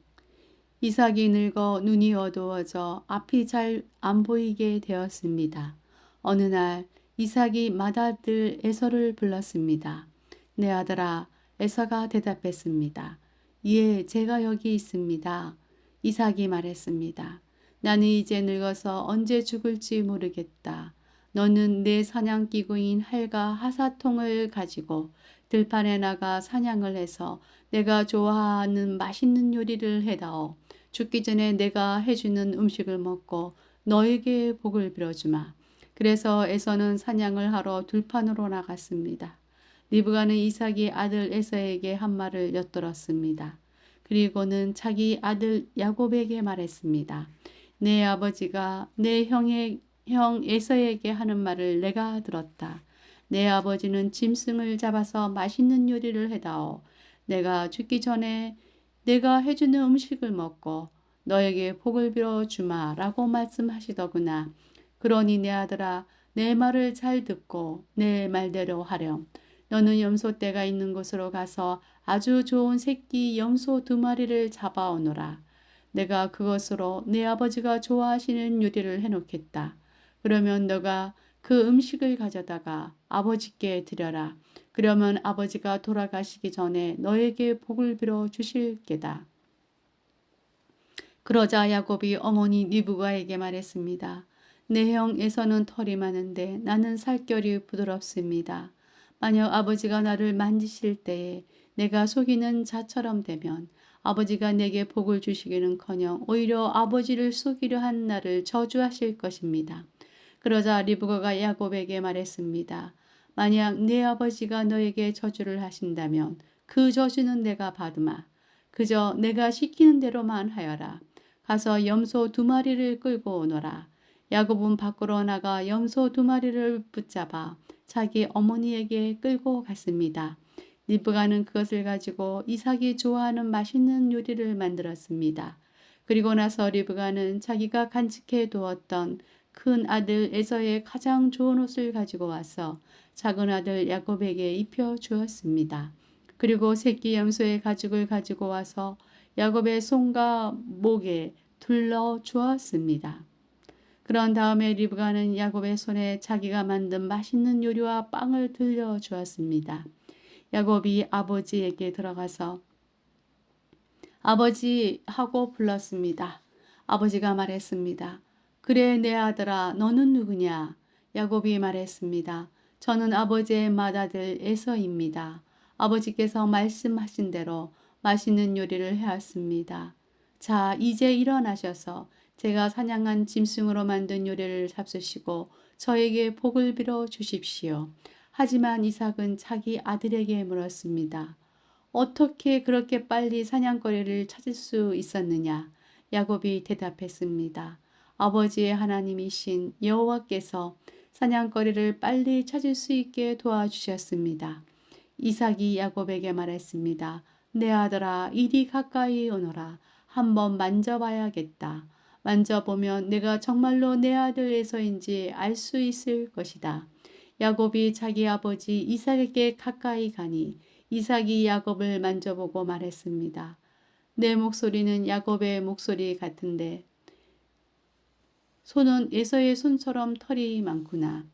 이삭이 늙어 눈이 어두워져 앞이 잘 안 보이게 되었습니다. 어느 날 이삭이 맏아들 에서를 불렀습니다. 내 아들아, 에서가 대답했습니다. 예, 제가 여기 있습니다. 이삭이 말했습니다. 나는 이제 늙어서 언제 죽을지 모르겠다. 너는 내 사냥기구인 활과 하사통을 가지고 들판에 나가 사냥을 해서 내가 좋아하는 맛있는 요리를 해다오. 죽기 전에 내가 해주는 음식을 먹고 너에게 복을 빌어주마. 그래서 에서는 사냥을 하러 들판으로 나갔습니다. 리브가는 이삭이 아들 에서에게 한 말을 엿들었습니다. 그리고는 자기 아들 야곱에게 말했습니다. 내 아버지가 내 형 에서에게 하는 말을 내가 들었다. 내 아버지는 짐승을 잡아서 맛있는 요리를 해다오. 내가 죽기 전에 내가 해주는 음식을 먹고 너에게 복을 빌어주마 라고 말씀하시더구나. 그러니 내 아들아, 내 말을 잘 듣고 내 말대로 하렴. 너는 염소떼가 있는 곳으로 가서 아주 좋은 새끼 염소 2마리를 잡아오너라. 내가 그것으로 내 아버지가 좋아하시는 요리를 해놓겠다. 그러면 너가 그 음식을 가져다가 아버지께 드려라. 그러면 아버지가 돌아가시기 전에 너에게 복을 빌어 주실 게다. 그러자 야곱이 어머니 리브가에게 말했습니다. 내 형 에서는 털이 많은데 나는 살결이 부드럽습니다. 만약 아버지가 나를 만지실 때에 내가 속이는 자처럼 되면 아버지가 내게 복을 주시기는커녕 오히려 아버지를 속이려 한 나를 저주하실 것입니다. 그러자 리브가가 야곱에게 말했습니다. 만약 내 아버지가 너에게 저주를 하신다면 그 저주는 내가 받으마. 그저 내가 시키는 대로만 하여라. 가서 염소 2마리를 끌고 오너라. 야곱은 밖으로 나가 염소 2마리를 붙잡아 자기 어머니에게 끌고 갔습니다. 리브가는 그것을 가지고 이삭이 좋아하는 맛있는 요리를 만들었습니다. 그리고 나서 리브가는 자기가 간직해 두었던 큰 아들 에서의 가장 좋은 옷을 가지고 와서 작은 아들 야곱에게 입혀 주었습니다. 그리고 새끼 염소의 가죽을 가지고 와서 야곱의 손과 목에 둘러 주었습니다. 그런 다음에 리브가는 야곱의 손에 자기가 만든 맛있는 요리와 빵을 들려 주었습니다. 야곱이 아버지에게 들어가서 아버지 하고 불렀습니다. 아버지가 말했습니다. 그래 내 아들아 너는 누구냐? 야곱이 말했습니다. 저는 아버지의 맏아들 에서입니다. 아버지께서 말씀하신 대로 맛있는 요리를 해왔습니다. 자 이제 일어나셔서 제가 사냥한 짐승으로 만든 요리를 잡수시고 저에게 복을 빌어 주십시오. 하지만 이삭은 자기 아들에게 물었습니다. 어떻게 그렇게 빨리 사냥거리를 찾을 수 있었느냐? 야곱이 대답했습니다. 아버지의 하나님이신 여호와께서 사냥거리를 빨리 찾을 수 있게 도와주셨습니다. 이삭이 야곱에게 말했습니다. 내 아들아 이리 가까이 오너라. 한번 만져봐야겠다. 만져보면 내가 정말로 내 아들 에서인지 알 수 있을 것이다. 야곱이 자기 아버지 이삭에게 가까이 가니 이삭이 야곱을 만져보고 말했습니다. 내 목소리는 야곱의 목소리 같은데 손은 에서의 손처럼 털이 많구나.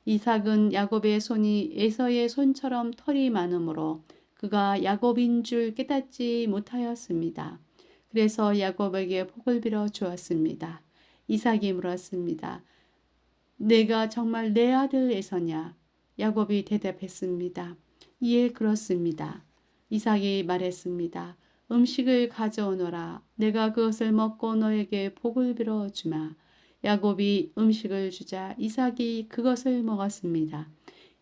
이삭은 야곱의 손이 에서의 손처럼 털이 많으므로 그가 야곱인 줄 깨닫지 못하였습니다. 그래서 야곱에게 복을 빌어 주었습니다. 이삭이 물었습니다. 내가 정말 내 아들 에서냐? 야곱이 대답했습니다. 예, 그렇습니다. 이삭이 말했습니다. 음식을 가져오너라. 내가 그것을 먹고 너에게 복을 빌어 주마. 야곱이 음식을 주자 이삭이 그것을 먹었습니다.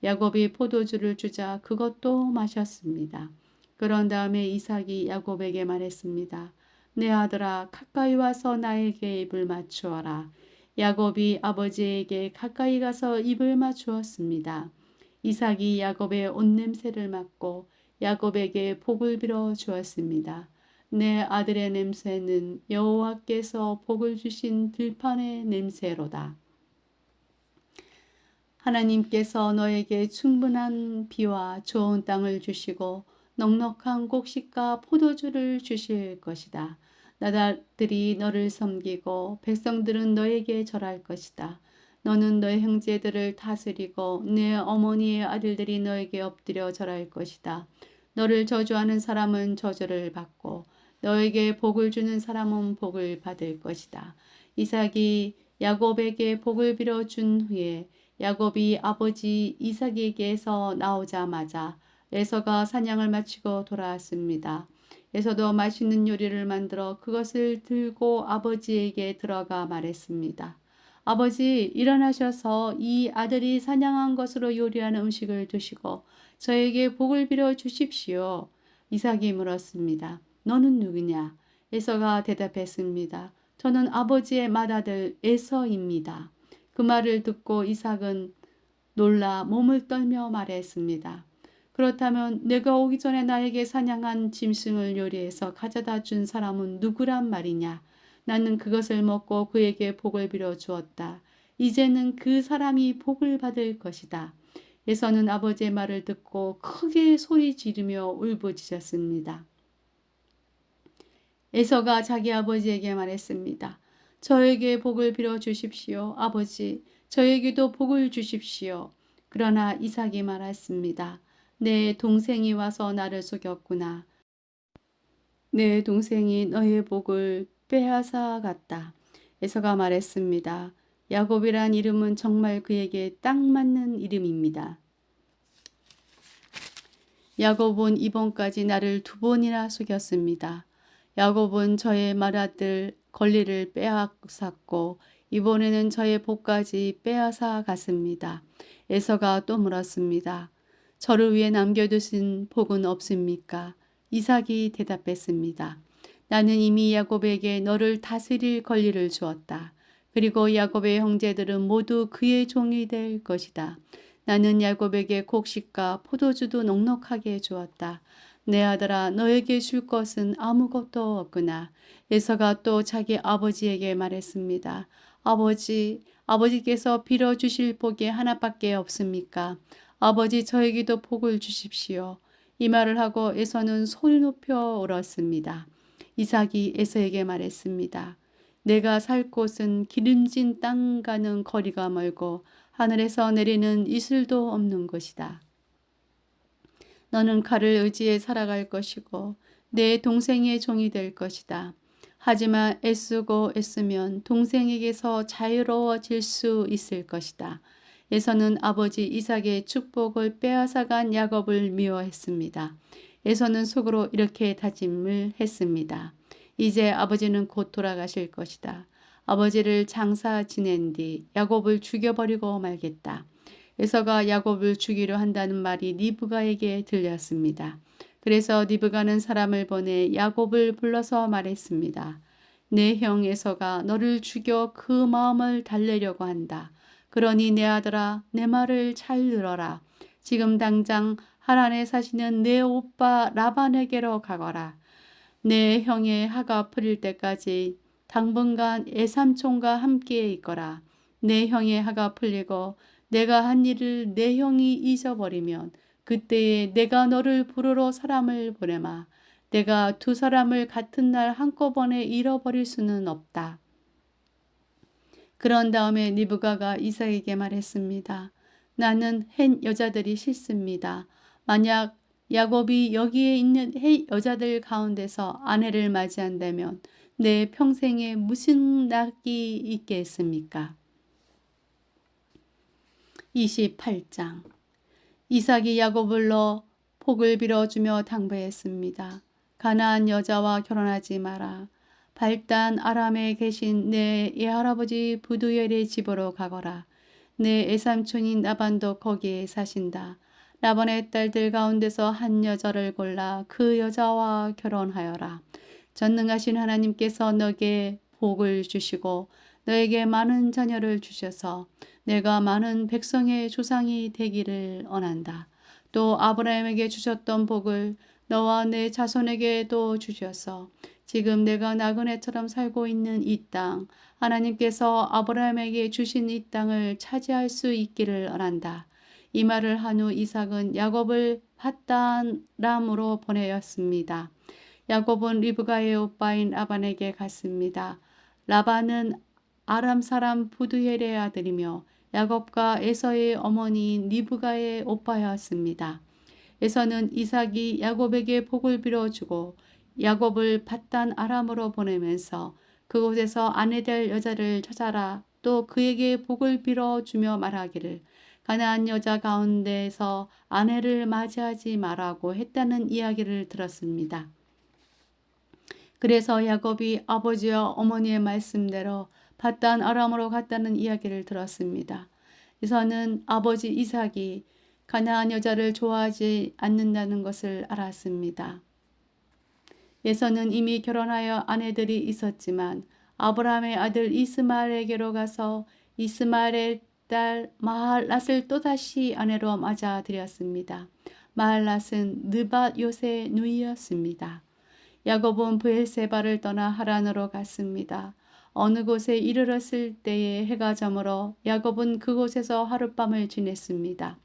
야곱이 포도주를 주자 그것도 마셨습니다. 그런 다음에 이삭이 야곱에게 말했습니다. 내 아들아, 가까이 와서 나에게 입을 맞추어라. 야곱이 아버지에게 가까이 가서 입을 맞추었습니다. 이삭이 야곱의 옷냄새를 맡고 야곱에게 복을 빌어 주었습니다. 내 아들의 냄새는 여호와께서 복을 주신 들판의 냄새로다. 하나님께서 너에게 충분한 비와 좋은 땅을 주시고 넉넉한 곡식과 포도주를 주실 것이다. 나라들이 너를 섬기고 백성들은 너에게 절할 것이다. 너는 너의 형제들을 다스리고 내 어머니의 아들들이 너에게 엎드려 절할 것이다. 너를 저주하는 사람은 저주를 받고 너에게 복을 주는 사람은 복을 받을 것이다. 이삭이 야곱에게 복을 빌어 준 후에 야곱이 아버지 이삭에게서 나오자마자 에서가 사냥을 마치고 돌아왔습니다. 에서도 맛있는 요리를 만들어 그것을 들고 아버지에게 들어가 말했습니다. 아버지, 일어나셔서 이 아들이 사냥한 것으로 요리한 음식을 드시고 저에게 복을 빌어 주십시오. 이삭이 물었습니다. 너는 누구냐? 에서가 대답했습니다. 저는 아버지의 맏아들 에서입니다. 그 말을 듣고 이삭은 놀라 몸을 떨며 말했습니다. 그렇다면 내가 오기 전에 나에게 사냥한 짐승을 요리해서 가져다 준 사람은 누구란 말이냐? 나는 그것을 먹고 그에게 복을 빌어 주었다. 이제는 그 사람이 복을 받을 것이다. 에서는 아버지의 말을 듣고 크게 소리 지르며 울부짖었습니다. 에서가 자기 아버지에게 말했습니다. 저에게 복을 빌어 주십시오. 아버지, 저에게도 복을 주십시오. 그러나 이삭이 말했습니다. 내 동생이 와서 나를 속였구나. 내 동생이 너의 복을 빼앗아 갔다. 에서가 말했습니다. 야곱이란 이름은 정말 그에게 딱 맞는 이름입니다. 야곱은 이번까지 나를 2번이나 속였습니다. 야곱은 저의 맏아들 권리를 빼앗았고 이번에는 저의 복까지 빼앗아 갔습니다. 에서가 또 물었습니다. 저를 위해 남겨두신 복은 없습니까? 이삭이 대답했습니다. 나는 이미 야곱에게 너를 다스릴 권리를 주었다. 그리고 야곱의 형제들은 모두 그의 종이 될 것이다. 나는 야곱에게 곡식과 포도주도 넉넉하게 주었다. 내 아들아, 너에게 줄 것은 아무것도 없구나. 에서가 또 자기 아버지에게 말했습니다. 아버지, 아버지께서 빌어주실 복이 하나밖에 없습니까? 아버지, 저에게도 복을 주십시오. 이 말을 하고 에서는 소리 높여 울었습니다. 이삭이 에서에게 말했습니다. 내가 살 곳은 기름진 땅과는 거리가 멀고 하늘에서 내리는 이슬도 없는 곳이다. 너는 칼을 의지해 살아갈 것이고 내 동생의 종이 될 것이다. 하지만 애쓰고 애쓰면 동생에게서 자유로워질 수 있을 것이다. 에서는 아버지 이삭의 축복을 빼앗아간 야곱을 미워했습니다. 에서는 속으로 이렇게 다짐을 했습니다. 이제 아버지는 곧 돌아가실 것이다. 아버지를 장사 지낸 뒤 야곱을 죽여버리고 말겠다. 에서가 야곱을 죽이려 한다는 말이 리브가에게 들렸습니다. 그래서 리브가는 사람을 보내 야곱을 불러서 말했습니다. 내 형 에서가 너를 죽여 그 마음을 달래려고 한다. 그러니 내 아들아, 내 말을 잘 들어라. 지금 당장 하란에 사시는 내 오빠 라반에게로 가거라. 내 형의 하가 풀릴 때까지 당분간 애삼촌과 함께 있거라. 내 형의 하가 풀리고 내가 한 일을 내 형이 잊어버리면 그때에 내가 너를 부르러 사람을 보내마. 내가 2 사람을 같은 날 한꺼번에 잃어버릴 수는 없다. 그런 다음에 리브가가 이삭에게 말했습니다. 나는 한 여자들이 싫습니다. 만약 야곱이 여기에 있는 여자들 가운데서 아내를 맞이한다면 내 평생에 무슨 낙이 있겠습니까? 28장. 이삭이 야곱을 불러 복을 빌어주며 당부했습니다. 가나안 여자와 결혼하지 마라. 발단 아람에 계신 내 예할아버지 부두엘의 집으로 가거라. 내 애삼촌인 라반도 거기에 사신다. 라반의 딸들 가운데서 한 여자를 골라 그 여자와 결혼하여라. 전능하신 하나님께서 너에게 복을 주시고 너에게 많은 자녀를 주셔서 내가 많은 백성의 조상이 되기를 원한다. 또 아브라함에게 주셨던 복을 너와 내 자손에게도 주셔서 지금 내가 나그네처럼 살고 있는 이 땅, 하나님께서 아브라함에게 주신 이 땅을 차지할 수 있기를 원한다. 이 말을 한 후 이삭은 야곱을 밧단람으로 보내었습니다. 야곱은 리브가의 오빠인 라반에게 갔습니다. 라반은 아람 사람 부두엘의 아들이며 야곱과 에서의 어머니인 리브가의 오빠였습니다. 에서는 이삭이 야곱에게 복을 빌어주고 야곱을 밧단 아람으로 보내면서 그곳에서 아내 될 여자를 찾아라. 또 그에게 복을 빌어주며 말하기를 가나안 여자 가운데에서 아내를 맞이하지 말라고 했다는 이야기를 들었습니다. 그래서 야곱이 아버지와 어머니의 말씀대로 밧단 아람으로 갔다는 이야기를 들었습니다. 에서는 아버지 이삭이 가나안 여자를 좋아하지 않는다는 것을 알았습니다. 에서는 이미 결혼하여 아내들이 있었지만 아브라함의 아들 이스마엘에게로 가서 이스마엘의 딸 마할랏을 또다시 아내로 맞아들였습니다. 마할랏은 느밧 요새의 누이였습니다. 야곱은 브엘세바를 떠나 하란으로 갔습니다. 어느 곳에 이르렀을 때에 해가 저물어 야곱은 그곳에서 하룻밤을 지냈습니다.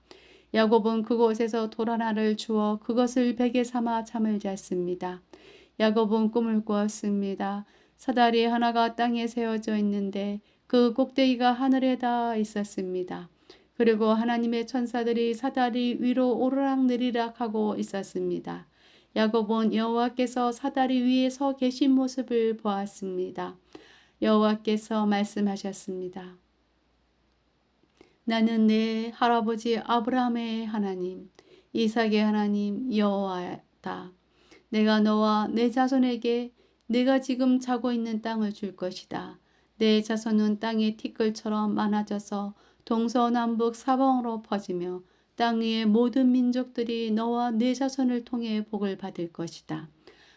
야곱은 그곳에서 돌 하나를 주어 그것을 베개 삼아 잠을 잤습니다. 야곱은 꿈을 꾸었습니다. 사다리 하나가 땅에 세워져 있는데 그 꼭대기가 하늘에 닿아 있었습니다. 그리고 하나님의 천사들이 사다리 위로 오르락내리락 하고 있었습니다. 야곱은 여호와께서 사다리 위에 서 계신 모습을 보았습니다. 여호와께서 말씀하셨습니다. 나는 내 할아버지 아브라함의 하나님, 이삭의 하나님 여호와다. 내가 너와 내 자손에게 내가 지금 자고 있는 땅을 줄 것이다. 내 자손은 땅의 티끌처럼 많아져서 동서남북 사방으로 퍼지며 땅 위의 모든 민족들이 너와 내 자손을 통해 복을 받을 것이다.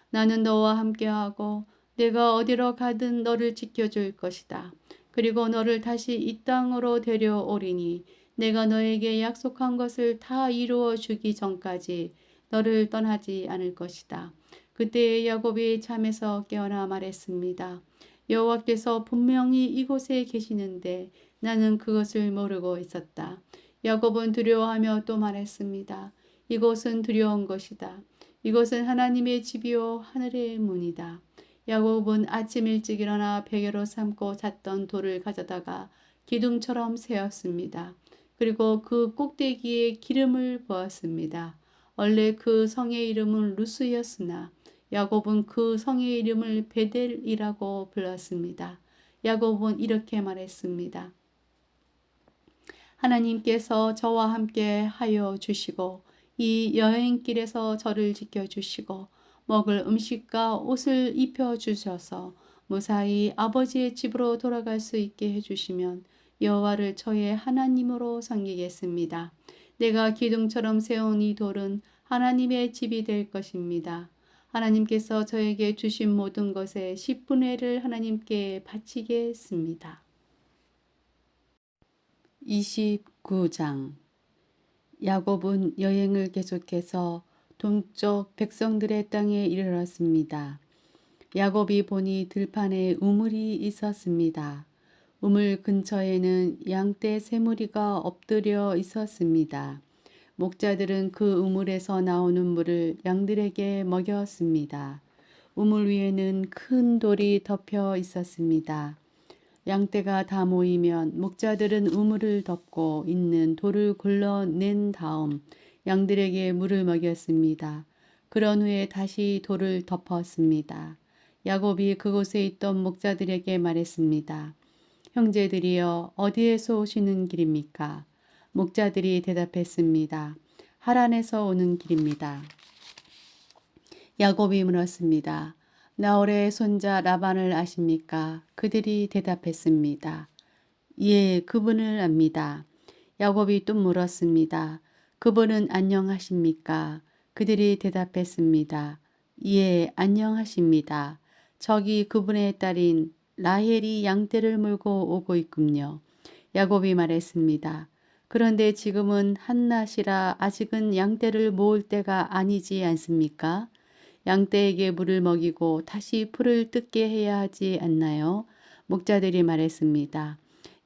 나는 너와 함께하고 내가 어디로 가든 너를 지켜줄 것이다. 그리고 너를 다시 이 땅으로 데려오리니 내가 너에게 약속한 것을 다 이루어 주기 전까지 너를 떠나지 않을 것이다. 그때 야곱이 잠에서 깨어나 말했습니다. 여호와께서 분명히 이곳에 계시는데 나는 그것을 모르고 있었다. 야곱은 두려워하며 또 말했습니다. 이곳은 두려운 것이다. 이곳은 하나님의 집이요 하늘의 문이다. 야곱은 아침 일찍 일어나 베개로 삼고 잤던 돌을 가져다가 기둥처럼 세웠습니다. 그리고 그 꼭대기에 기름을 부었습니다. 원래 그 성의 이름은 루스였으나 야곱은 그 성의 이름을 베델이라고 불렀습니다. 야곱은 이렇게 말했습니다. 하나님께서 저와 함께 하여 주시고 이 여행길에서 저를 지켜주시고 먹을 음식과 옷을 입혀주셔서 무사히 아버지의 집으로 돌아갈 수 있게 해주시면 여호와를 저의 하나님으로 섬기겠습니다. 내가 기둥처럼 세운 이 돌은 하나님의 집이 될 것입니다. 하나님께서 저에게 주신 모든 것의 10분의 1을 하나님께 바치겠습니다. 29장. 야곱은 여행을 계속해서 동쪽 백성들의 땅에 이르렀습니다. 야곱이 보니 들판에 우물이 있었습니다. 우물 근처에는 양떼 세 무리가 엎드려 있었습니다. 목자들은 그 우물에서 나오는 물을 양들에게 먹였습니다. 우물 위에는 큰 돌이 덮여 있었습니다. 양떼가 다 모이면 목자들은 우물을 덮고 있는 돌을 굴러낸 다음 양들에게 물을 먹였습니다. 그런 후에 다시 돌을 덮었습니다. 야곱이 그곳에 있던 목자들에게 말했습니다. 형제들이여 어디에서 오시는 길입니까? 목자들이 대답했습니다. 하란에서 오는 길입니다. 야곱이 물었습니다. 나홀의 손자 라반을 아십니까? 그들이 대답했습니다. 예, 그분을 압니다. 야곱이 또 물었습니다. 그분은 안녕하십니까? 그들이 대답했습니다. 예, 안녕하십니다. 저기 그분의 딸인 라헬이 양떼를 물고 오고 있군요. 야곱이 말했습니다. 그런데 지금은 한낮이라 아직은 양떼를 모을 때가 아니지 않습니까? 양떼에게 물을 먹이고 다시 풀을 뜯게 해야 하지 않나요? 목자들이 말했습니다.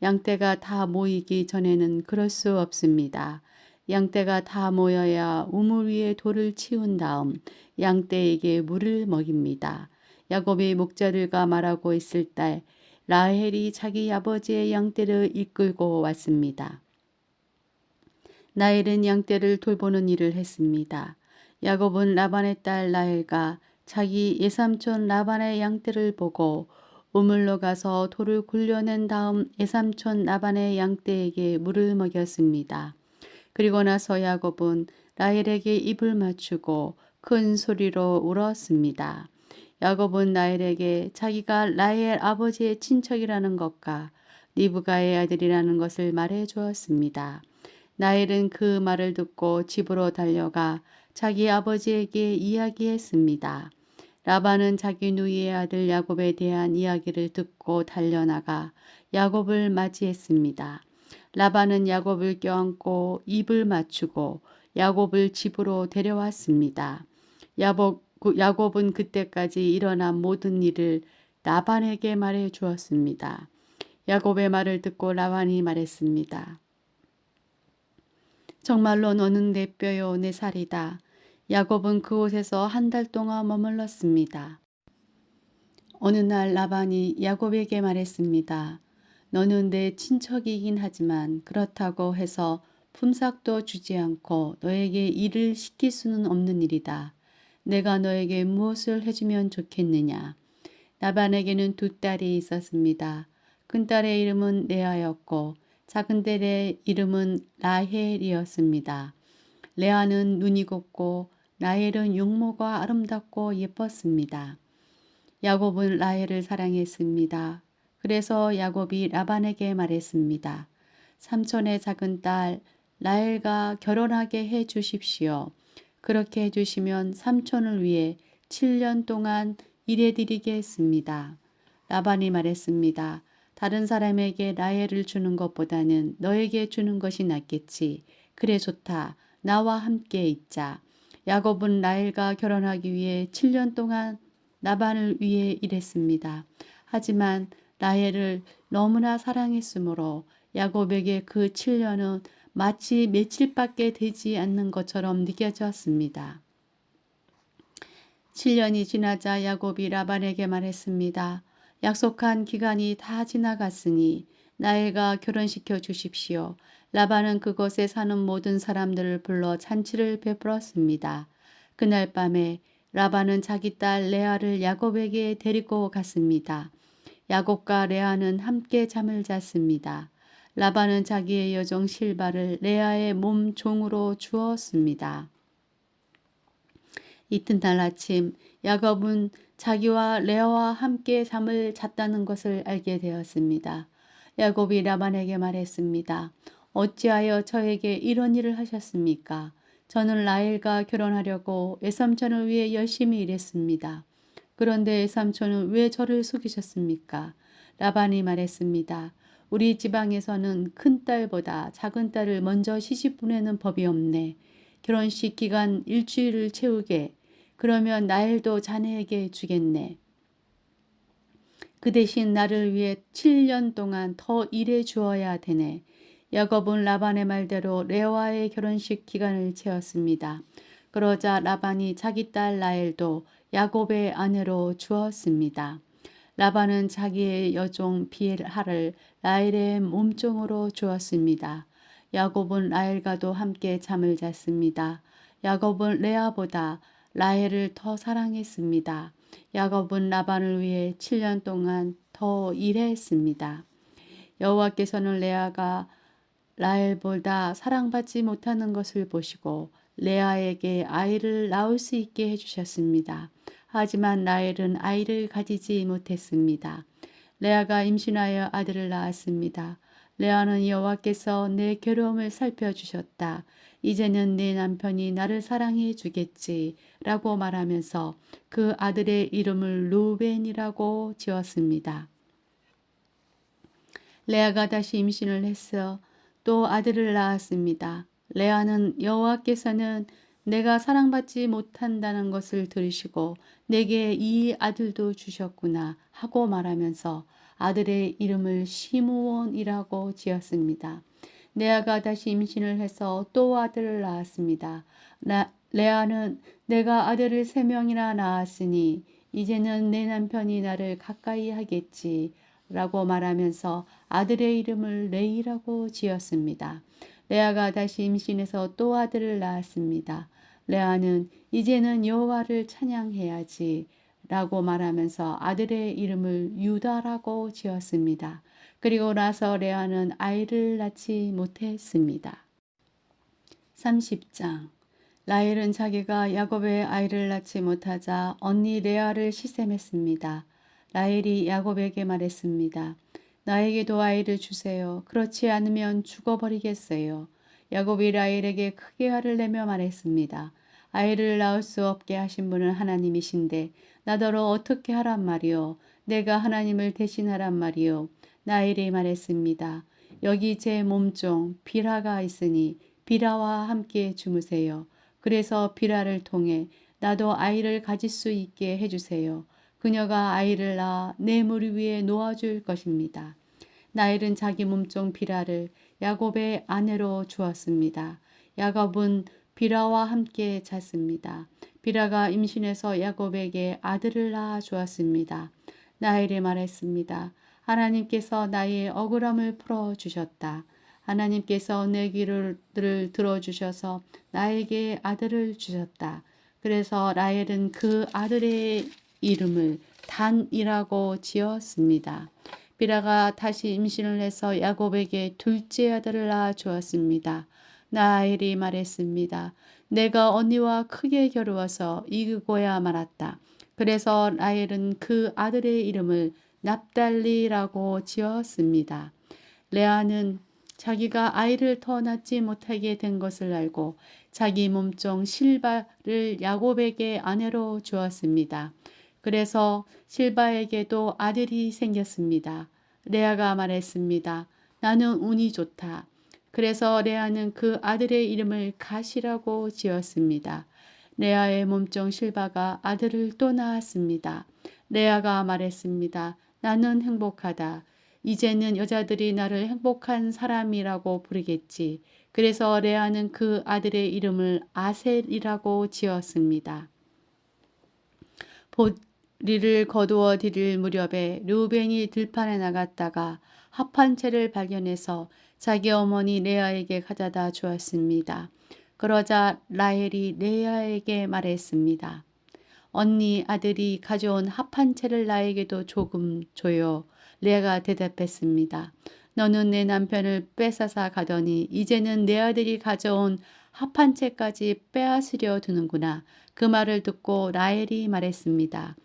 양떼가 다 모이기 전에는 그럴 수 없습니다. 양떼가 다 모여야 우물 위에 돌을 치운 다음 양떼에게 물을 먹입니다. 야곱이 목자들과 말하고 있을 때 라헬이 자기 아버지의 양떼를 이끌고 왔습니다. 라헬은 양떼를 돌보는 일을 했습니다. 야곱은 라반의 딸 라헬과 자기 예삼촌 라반의 양떼를 보고 우물로 가서 돌을 굴려낸 다음 예삼촌 라반의 양떼에게 물을 먹였습니다. 그리고 나서 야곱은 라헬에게 입을 맞추고 큰 소리로 울었습니다. 야곱은 라헬에게 자기가 라헬 아버지의 친척이라는 것과 리브가의 아들이라는 것을 말해 주었습니다. 라헬은 그 말을 듣고 집으로 달려가 자기 아버지에게 이야기했습니다. 라반은 자기 누이의 아들 야곱에 대한 이야기를 듣고 달려나가 야곱을 맞이했습니다. 라반은 야곱을 껴안고 입을 맞추고 야곱을 집으로 데려왔습니다. 야곱은 그때까지 일어난 모든 일을 라반에게 말해 주었습니다. 야곱의 말을 듣고 라반이 말했습니다. 정말로 너는 내 뼈요 내 살이다. 야곱은 그곳에서 한 달 동안 머물렀습니다. 어느 날 라반이 야곱에게 말했습니다. 너는 내 친척이긴 하지만 그렇다고 해서 품삯도 주지 않고 너에게 일을 시킬 수는 없는 일이다. 내가 너에게 무엇을 해주면 좋겠느냐. 라반에게는 두 딸이 있었습니다. 큰딸의 이름은 레아였고 작은 딸의 이름은 라헬이었습니다. 레아는 눈이 곱고 라헬은 용모가 아름답고 예뻤습니다. 야곱은 라헬을 사랑했습니다. 그래서 야곱이 라반에게 말했습니다. 삼촌의 작은 딸 라헬과 결혼하게 해 주십시오. 그렇게 해 주시면 삼촌을 위해 7년 동안 일해드리겠습니다. 라반이 말했습니다. 다른 사람에게 라헬을 주는 것보다는 너에게 주는 것이 낫겠지. 그래 좋다. 나와 함께 있자. 야곱은 라헬과 결혼하기 위해 7년 동안 라반을 위해 일했습니다. 하지만 라헬을 너무나 사랑했으므로 야곱에게 그 7년은 마치 며칠밖에 되지 않는 것처럼 느껴졌습니다. 7년이 지나자 야곱이 라반에게 말했습니다. 약속한 기간이 다 지나갔으니 라헬과 결혼시켜 주십시오. 라반은 그곳에 사는 모든 사람들을 불러 잔치를 베풀었습니다. 그날 밤에 라반은 자기 딸 레아를 야곱에게 데리고 갔습니다. 야곱과 레아는 함께 잠을 잤습니다. 라반은 자기의 여종 실바를 레아의 몸 종으로 주었습니다. 이튿날 아침 야곱은 자기와 레아와 함께 잠을 잤다는 것을 알게 되었습니다. 야곱이 라반에게 말했습니다. 어찌하여 저에게 이런 일을 하셨습니까? 저는 라헬과 결혼하려고 외삼촌을 위해 열심히 일했습니다. 그런데 외삼촌은 왜 저를 속이셨습니까? 라반이 말했습니다. 우리 지방에서는 큰 딸보다 작은 딸을 먼저 시집 보내는 법이 없네. 결혼식 기간 일주일을 채우게. 그러면 라헬도 자네에게 주겠네. 그 대신 나를 위해 7년 동안 더 일해 주어야 되네. 야곱은 라반의 말대로 레아와의 결혼식 기간을 채웠습니다. 그러자 라반이 자기 딸 라헬도 야곱의 아내로 주었습니다. 라반은 자기의 여종 빌하를 라헬의 몸종으로 주었습니다. 야곱은 라헬과도 함께 잠을 잤습니다. 야곱은 레아보다 라헬을 더 사랑했습니다. 야곱은 라반을 위해 7년 동안 더 일했습니다. 여호와께서는 레아가 라헬보다 사랑받지 못하는 것을 보시고 레아에게 아이를 낳을 수 있게 해주셨습니다. 하지만 라헬은 아이를 가지지 못했습니다. 레아가 임신하여 아들을 낳았습니다. 레아는 여호와께서 내 괴로움을 살펴주셨다. 이제는 내 남편이 나를 사랑해 주겠지 라고 말하면서 그 아들의 이름을 루벤이라고 지었습니다. 레아가 다시 임신을 해서 또 아들을 낳았습니다. 레아는 여호와께서는 내가 사랑받지 못한다는 것을 들으시고 내게 이 아들도 주셨구나 하고 말하면서 아들의 이름을 시므온이라고 지었습니다. 레아가 다시 임신을 해서 또 아들을 낳았습니다. 레아는 내가 아들을 3명이나 낳았으니 이제는 내 남편이 나를 가까이 하겠지 라고 말하면서 아들의 이름을 레이라고 지었습니다. 레아가 다시 임신해서 또 아들을 낳았습니다. 레아는 이제는 여호와를 찬양해야지 라고 말하면서 아들의 이름을 유다라고 지었습니다. 그리고 나서 레아는 아이를 낳지 못했습니다. 30장 라헬은 자기가 야곱의 아이를 낳지 못하자 언니 레아를 시샘했습니다. 라헬이 야곱에게 말했습니다. 나에게도 아이를 주세요. 그렇지 않으면 죽어버리겠어요. 야곱이 라헬에게 크게 화를 내며 말했습니다. 아이를 낳을 수 없게 하신 분은 하나님이신데 나더러 어떻게 하란 말이요. 내가 하나님을 대신하란 말이요. 라헬이 말했습니다. 여기 제 몸종 비라가 있으니 비라와 함께 주무세요. 그래서 비라를 통해 나도 아이를 가질 수 있게 해주세요. 그녀가 아이를 낳아 내 무리 위에 놓아줄 것입니다. 라헬은 자기 몸종 비라를 야곱의 아내로 주었습니다. 야곱은 비라와 함께 잤습니다. 비라가 임신해서 야곱에게 아들을 낳아 주었습니다. 라헬이 말했습니다. 하나님께서 나의 억울함을 풀어주셨다. 하나님께서 내 기도를 들어주셔서 나에게 아들을 주셨다. 그래서 라헬은 그 아들의 이름을 단이라고 지었습니다. 비라가 다시 임신을 해서 야곱에게 둘째 아들을 낳아 주었습니다. 라헬이 말했습니다. 내가 언니와 크게 겨루어서 이기고야 말았다. 그래서 라헬은 그 아들의 이름을 납달리라고 지었습니다. 레아는 자기가 아이를 더 낳지 못하게 된 것을 알고 자기 몸종 실바를 야곱에게 아내로 주었습니다. 그래서 실바에게도 아들이 생겼습니다. 레아가 말했습니다. 나는 운이 좋다. 그래서 레아는 그 아들의 이름을 갓이라고 지었습니다. 레아의 몸종 실바가 아들을 또 낳았습니다. 레아가 말했습니다. 나는 행복하다. 이제는 여자들이 나를 행복한 사람이라고 부르겠지. 그래서 레아는 그 아들의 이름을 아셀이라고 지었습니다. 보리를 거두어 드릴 무렵에 르우벤이 들판에 나갔다가 합한 채를 발견해서 자기 어머니 레아에게 가져다 주었습니다. 그러자 라헬이 레아에게 말했습니다. 언니 아들이 가져온 합한 채를 나에게도 조금 줘요. 레아가 대답했습니다. 너는 내 남편을 뺏어서 가더니 이제는 내 아들이 가져온 합한 채까지 빼앗으려 드는구나. 그 말을 듣고 라헬이 말했습니다.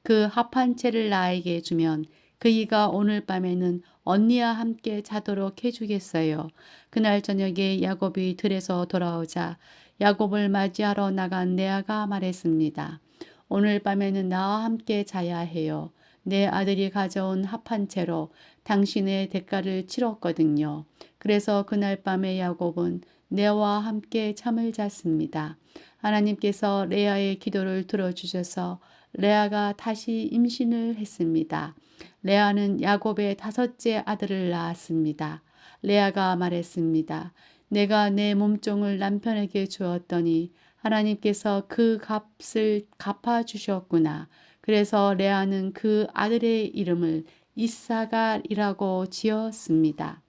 그 합한 채를 나에게 주면 그이가 오늘 밤에는 언니와 함께 자도록 해주겠어요. 그날 저녁에 야곱이 들에서 돌아오자 야곱을 맞이하러 나간 레아가 말했습니다. 오늘 밤에는 나와 함께 자야 해요. 내 아들이 가져온 합한 채로 당신의 대가를 치렀거든요. 그래서 그날 밤에 야곱은 레아와 함께 잠을 잤습니다. 하나님께서 레아의 기도를 들어주셔서 레아가 다시 임신을 했습니다. 레아는 야곱의 5째 아들을 낳았습니다. 레아가 말했습니다. 내가 내 몸종을 남편에게 주었더니 하나님께서 그 값을 갚아주셨구나. 그래서 레아는 그 아들의 이름을 이사갈이라고 지었습니다.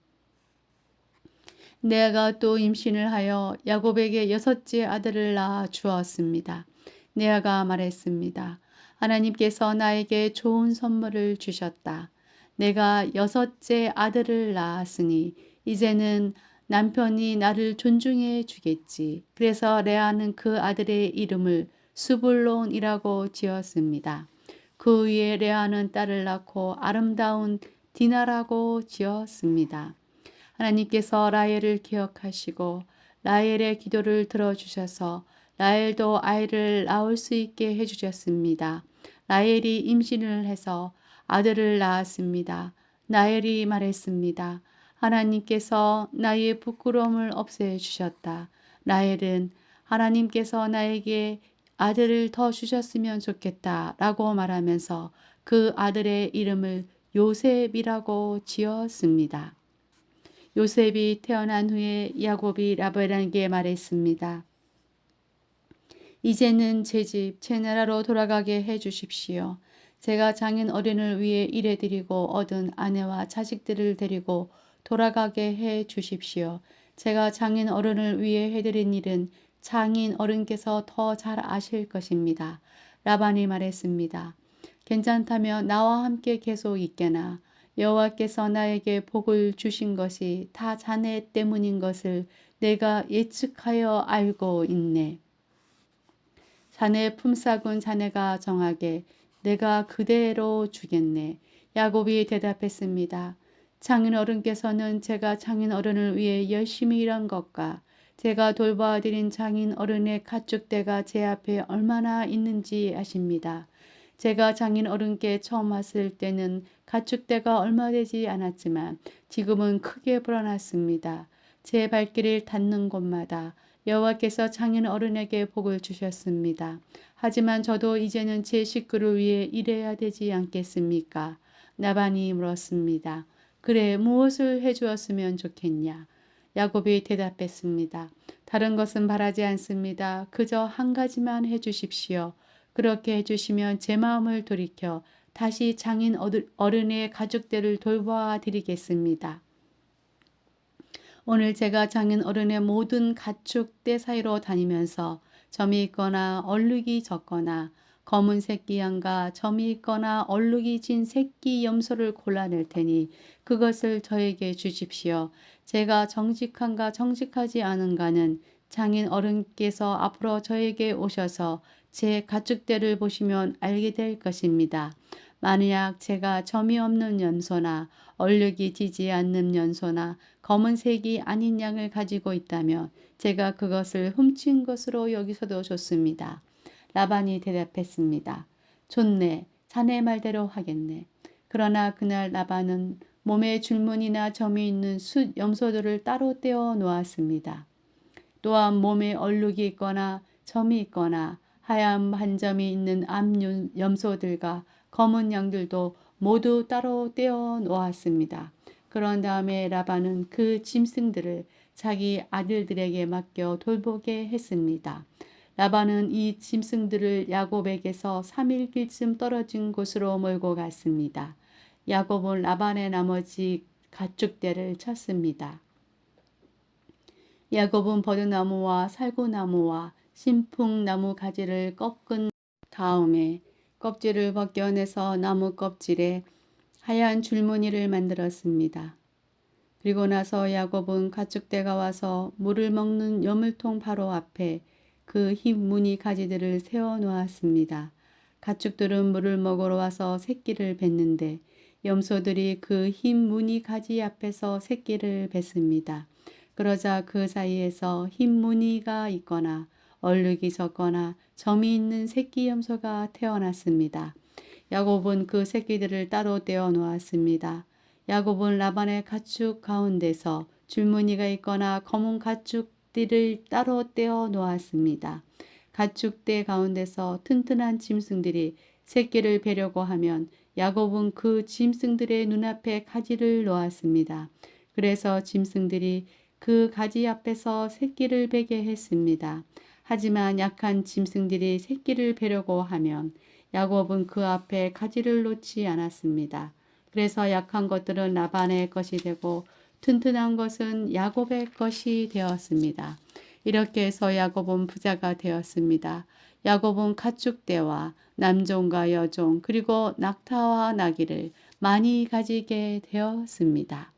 레아가 또 임신을 하여 야곱에게 여섯째 아들을 낳아 주었습니다. 레아가 말했습니다. 하나님께서 나에게 좋은 선물을 주셨다. 내가 여섯째 아들을 낳았으니 이제는 남편이 나를 존중해 주겠지. 그래서 레아는 그 아들의 이름을 스불론이라고 지었습니다. 그 후에 레아는 딸을 낳고 아름다운 디나라고 지었습니다. 하나님께서 라헬을 기억하시고 라헬의 기도를 들어주셔서 라헬도 아이를 낳을 수 있게 해주셨습니다. 라헬이 임신을 해서 아들을 낳았습니다. 라헬이 말했습니다. 하나님께서 나의 부끄러움을 없애주셨다. 라헬은 하나님께서 나에게 아들을 더 주셨으면 좋겠다 라고 말하면서 그 아들의 이름을 요셉이라고 지었습니다. 요셉이 태어난 후에 야곱이 라반에게 말했습니다. 이제는 제 집, 제 나라로 돌아가게 해 주십시오. 제가 장인 어른을 위해 일해드리고 얻은 아내와 자식들을 데리고 돌아가게 해 주십시오. 제가 장인 어른을 위해 해드린 일은 장인 어른께서 더 잘 아실 것입니다. 라반이 말했습니다. 괜찮다면 나와 함께 계속 있게나. 여호와께서 나에게 복을 주신 것이 다 자네 때문인 것을 내가 예측하여 알고 있네. 자네 품삯은 자네가 정하게 내가 그대로 주겠네. 야곱이 대답했습니다. 장인 어른께서는 제가 장인 어른을 위해 열심히 일한 것과 제가 돌봐드린 장인 어른의 가축대가 제 앞에 얼마나 있는지 아십니다. 제가 장인 어른께 처음 왔을 때는 가축대가 얼마 되지 않았지만 지금은 크게 불어났습니다. 제 발길을 닿는 곳마다 여호와께서 장인 어른에게 복을 주셨습니다. 하지만 저도 이제는 제 식구를 위해 일해야 되지 않겠습니까? 라반이 물었습니다. 그래, 무엇을 해주었으면 좋겠냐? 야곱이 대답했습니다. 다른 것은 바라지 않습니다. 그저 한 가지만 해주십시오. 그렇게 해주시면 제 마음을 돌이켜 다시 장인 어른의 가족들을 돌보아 드리겠습니다. 오늘 제가 장인 어른의 모든 가축 떼 사이로 다니면서 점이 있거나 얼룩이 적거나 검은 새끼 양과 점이 있거나 얼룩이 진 새끼 염소를 골라낼 테니 그것을 저에게 주십시오. 제가 정직한가 정직하지 않은가는 장인 어른께서 앞으로 저에게 오셔서 제 가축대를 보시면 알게 될 것입니다. 만약 제가 점이 없는 염소나 얼룩이 지지 않는 염소나 검은색이 아닌 양을 가지고 있다면 제가 그것을 훔친 것으로 여기서도 좋습니다. 라반이 대답했습니다. 좋네. 자네 말대로 하겠네. 그러나 그날 라반은 몸에 줄무늬나 점이 있는 숫 염소들을 따로 떼어 놓았습니다. 또한 몸에 얼룩이 있거나 점이 있거나 하얀 한 점이 있는 암 염소들과 검은 양들도 모두 따로 떼어 놓았습니다. 그런 다음에 라반은 그 짐승들을 자기 아들들에게 맡겨 돌보게 했습니다. 라반은 이 짐승들을 야곱에게서 3일 길쯤 떨어진 곳으로 몰고 갔습니다. 야곱은 라반의 나머지 가축대를 쳤습니다. 야곱은 버드나무와 살구나무와 신풍나무 가지를 꺾은 다음에 껍질을 벗겨내서 나무 껍질에 하얀 줄무늬를 만들었습니다. 그리고 나서 야곱은 가축대가 와서 물을 먹는 여물통 바로 앞에 그 흰 무늬 가지들을 세워 놓았습니다. 가축들은 물을 먹으러 와서 새끼를 뱉는데 염소들이 그 흰 무늬 가지 앞에서 새끼를 뱉습니다. 그러자 그 사이에서 흰 무늬가 있거나 얼룩이 졌거나 점이 있는 새끼 염소가 태어났습니다. 야곱은 그 새끼들을 따로 떼어 놓았습니다. 야곱은 라반의 가축 가운데서 줄무늬가 있거나 검은 가축들을 따로 떼어 놓았습니다. 가축대 가운데서 튼튼한 짐승들이 새끼를 베려고 하면 야곱은 그 짐승들의 눈앞에 가지를 놓았습니다. 그래서 짐승들이 그 가지 앞에서 새끼를 베게 했습니다. 하지만 약한 짐승들이 새끼를 베려고 하면 야곱은 그 앞에 가지를 놓지 않았습니다. 그래서 약한 것들은 라반의 것이 되고 튼튼한 것은 야곱의 것이 되었습니다. 이렇게 해서 야곱은 부자가 되었습니다. 야곱은 가축대와 남종과 여종 그리고 낙타와 나귀를 많이 가지게 되었습니다.